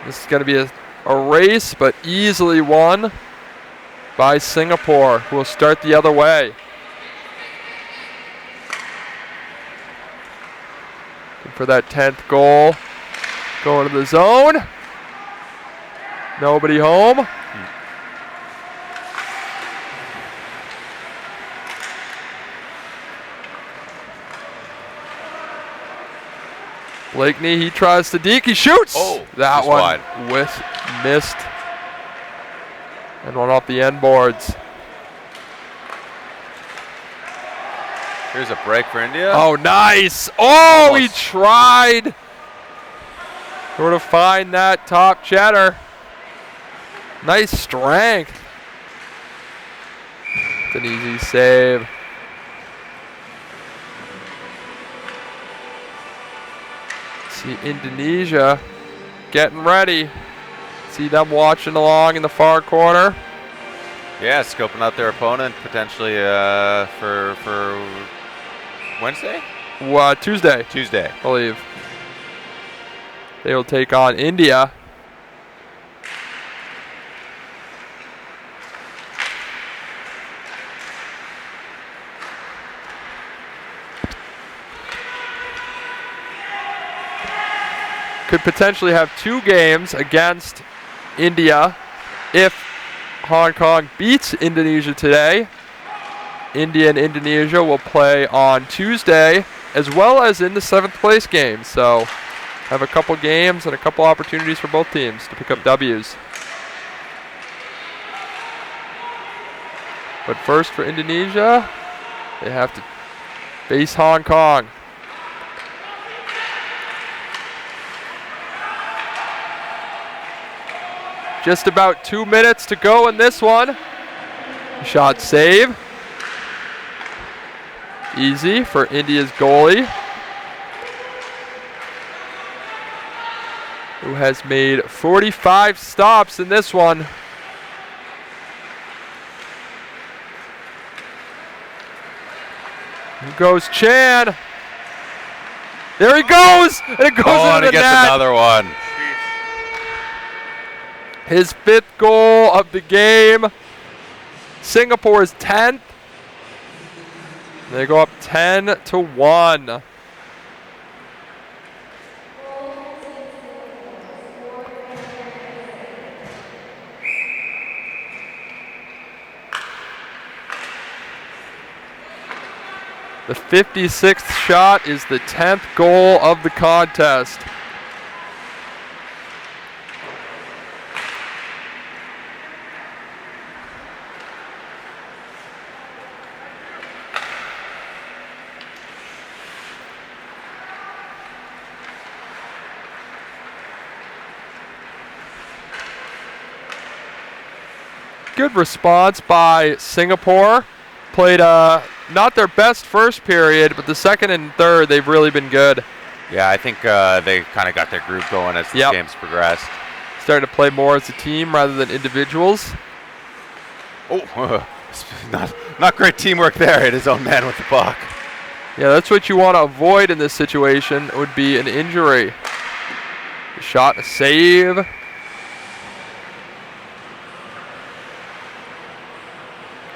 This is going to be a race, but easily won by Singapore, who will start the other way. for that 10th goal. Going to the zone. Nobody home. Blakeney, he tries to deke. He shoots. Oh, that just one wide. missed. And one off the end boards. Here's a break for India. Oh, nice. Oh, he Almost. tried. Sort of find that top cheddar. Nice strength. It's an easy save. See Indonesia getting ready. See them watching along in the far corner. Yeah, scoping out their opponent potentially for Wednesday? Tuesday, Tuesday. I believe. They will take on India. Could potentially have 2 games against India if Hong Kong beats Indonesia today. India and Indonesia will play on Tuesday as well as in the 7th place game. So have a couple games and a couple opportunities for both teams to pick up W's. But first for Indonesia, they have to face Hong Kong. Just about 2 minutes to go in this one. Shot save. Easy for India's goalie, who has made 45 stops in this one. Here goes Chan. There he goes! And it goes Oh, into and he the gets net. another one. His 5th goal of the game. Singapore's 10th. They go up 10-1. The 56th shot is the 10th goal of the contest. Good response by Singapore. Played not their best first period, but the second and third, they've really been good. Yeah, I think they kind of got their groove going as the games progressed. Starting to play more as a team rather than individuals. Oh, not great teamwork there. Hit his own man with the puck. Yeah, that's what you want to avoid in this situation, would be an injury. A shot, a save.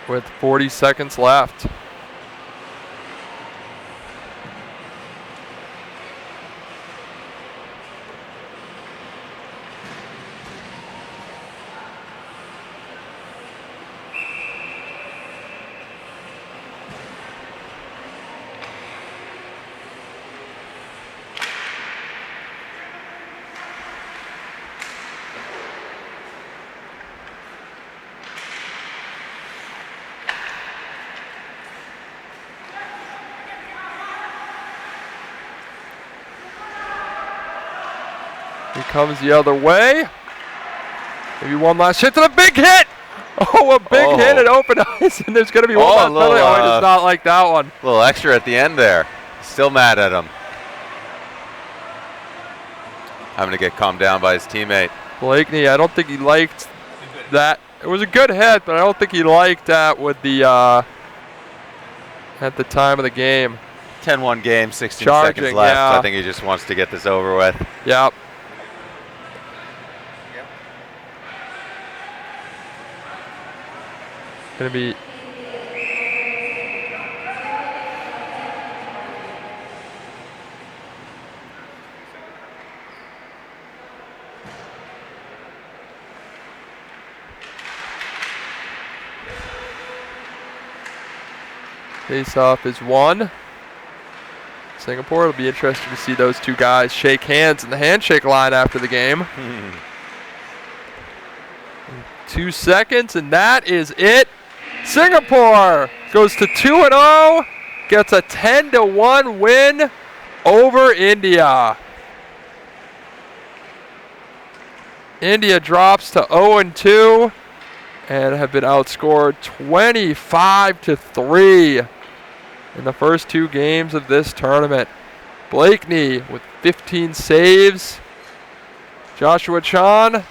With 40 seconds left. He comes the other way. Maybe one last hit to the big hit. Oh, a big hit at open ice, and there's going to be one last penalty. Oh, he does not like that one. A little extra at the end there. Still mad at him. Having to get calmed down by his teammate. Blakeney, I don't think he liked that. It was a good hit, but I don't think he liked that with the at the time of the game. 10-1 game, 16 Charging, seconds left. yeah. I think he just wants to get this over with. Yep. Gonna be Face-off is won. Singapore, it'll be interesting to see those two guys shake hands in the handshake line after the game. 2 seconds, and that is it. Singapore goes to 2-0, gets a 10-1 win over India. India drops to 0-2 and have been outscored 25-3 in the first 2 games of this tournament. Blakeney with 15 saves. Joshua Chan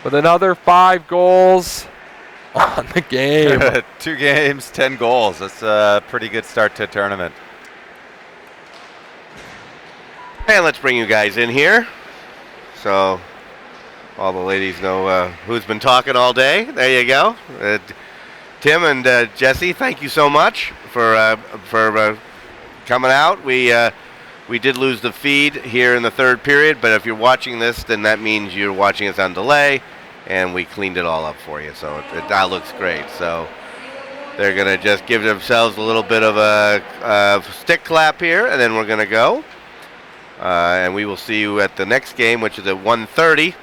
with another 5 goals on the game. 2 games, 10 goals. That's a pretty good start to a tournament. And let's bring you guys in here. So all the ladies know who's been talking all day. There you go. Tim and Jesse, thank you so much for coming out. We did lose the feed here in the third period, but if you're watching this, then that means you're watching us on delay, and we cleaned it all up for you. So that looks great. So they're going to just give themselves a little bit of a stick clap here, and then we're going to go. And we will see you at the next game, which is at 1:30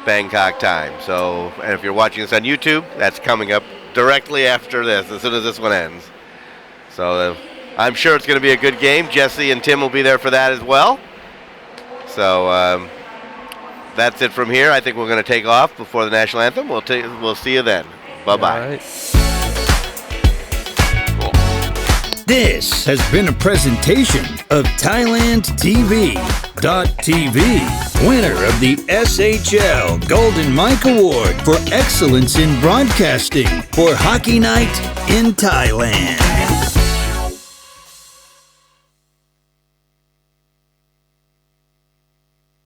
Bangkok time. So, and if you're watching this on YouTube, that's coming up directly after this, as soon as this one ends. So I'm sure it's going to be a good game. Jesse and Tim will be there for that as well. So that's it from here. I think we're going to take off before the national anthem. We'll see you then. Bye-bye. All right. This has been a presentation of Thailand TV.tv, winner of the SHL Golden Mike Award for Excellence in Broadcasting for Hockey Night in Thailand.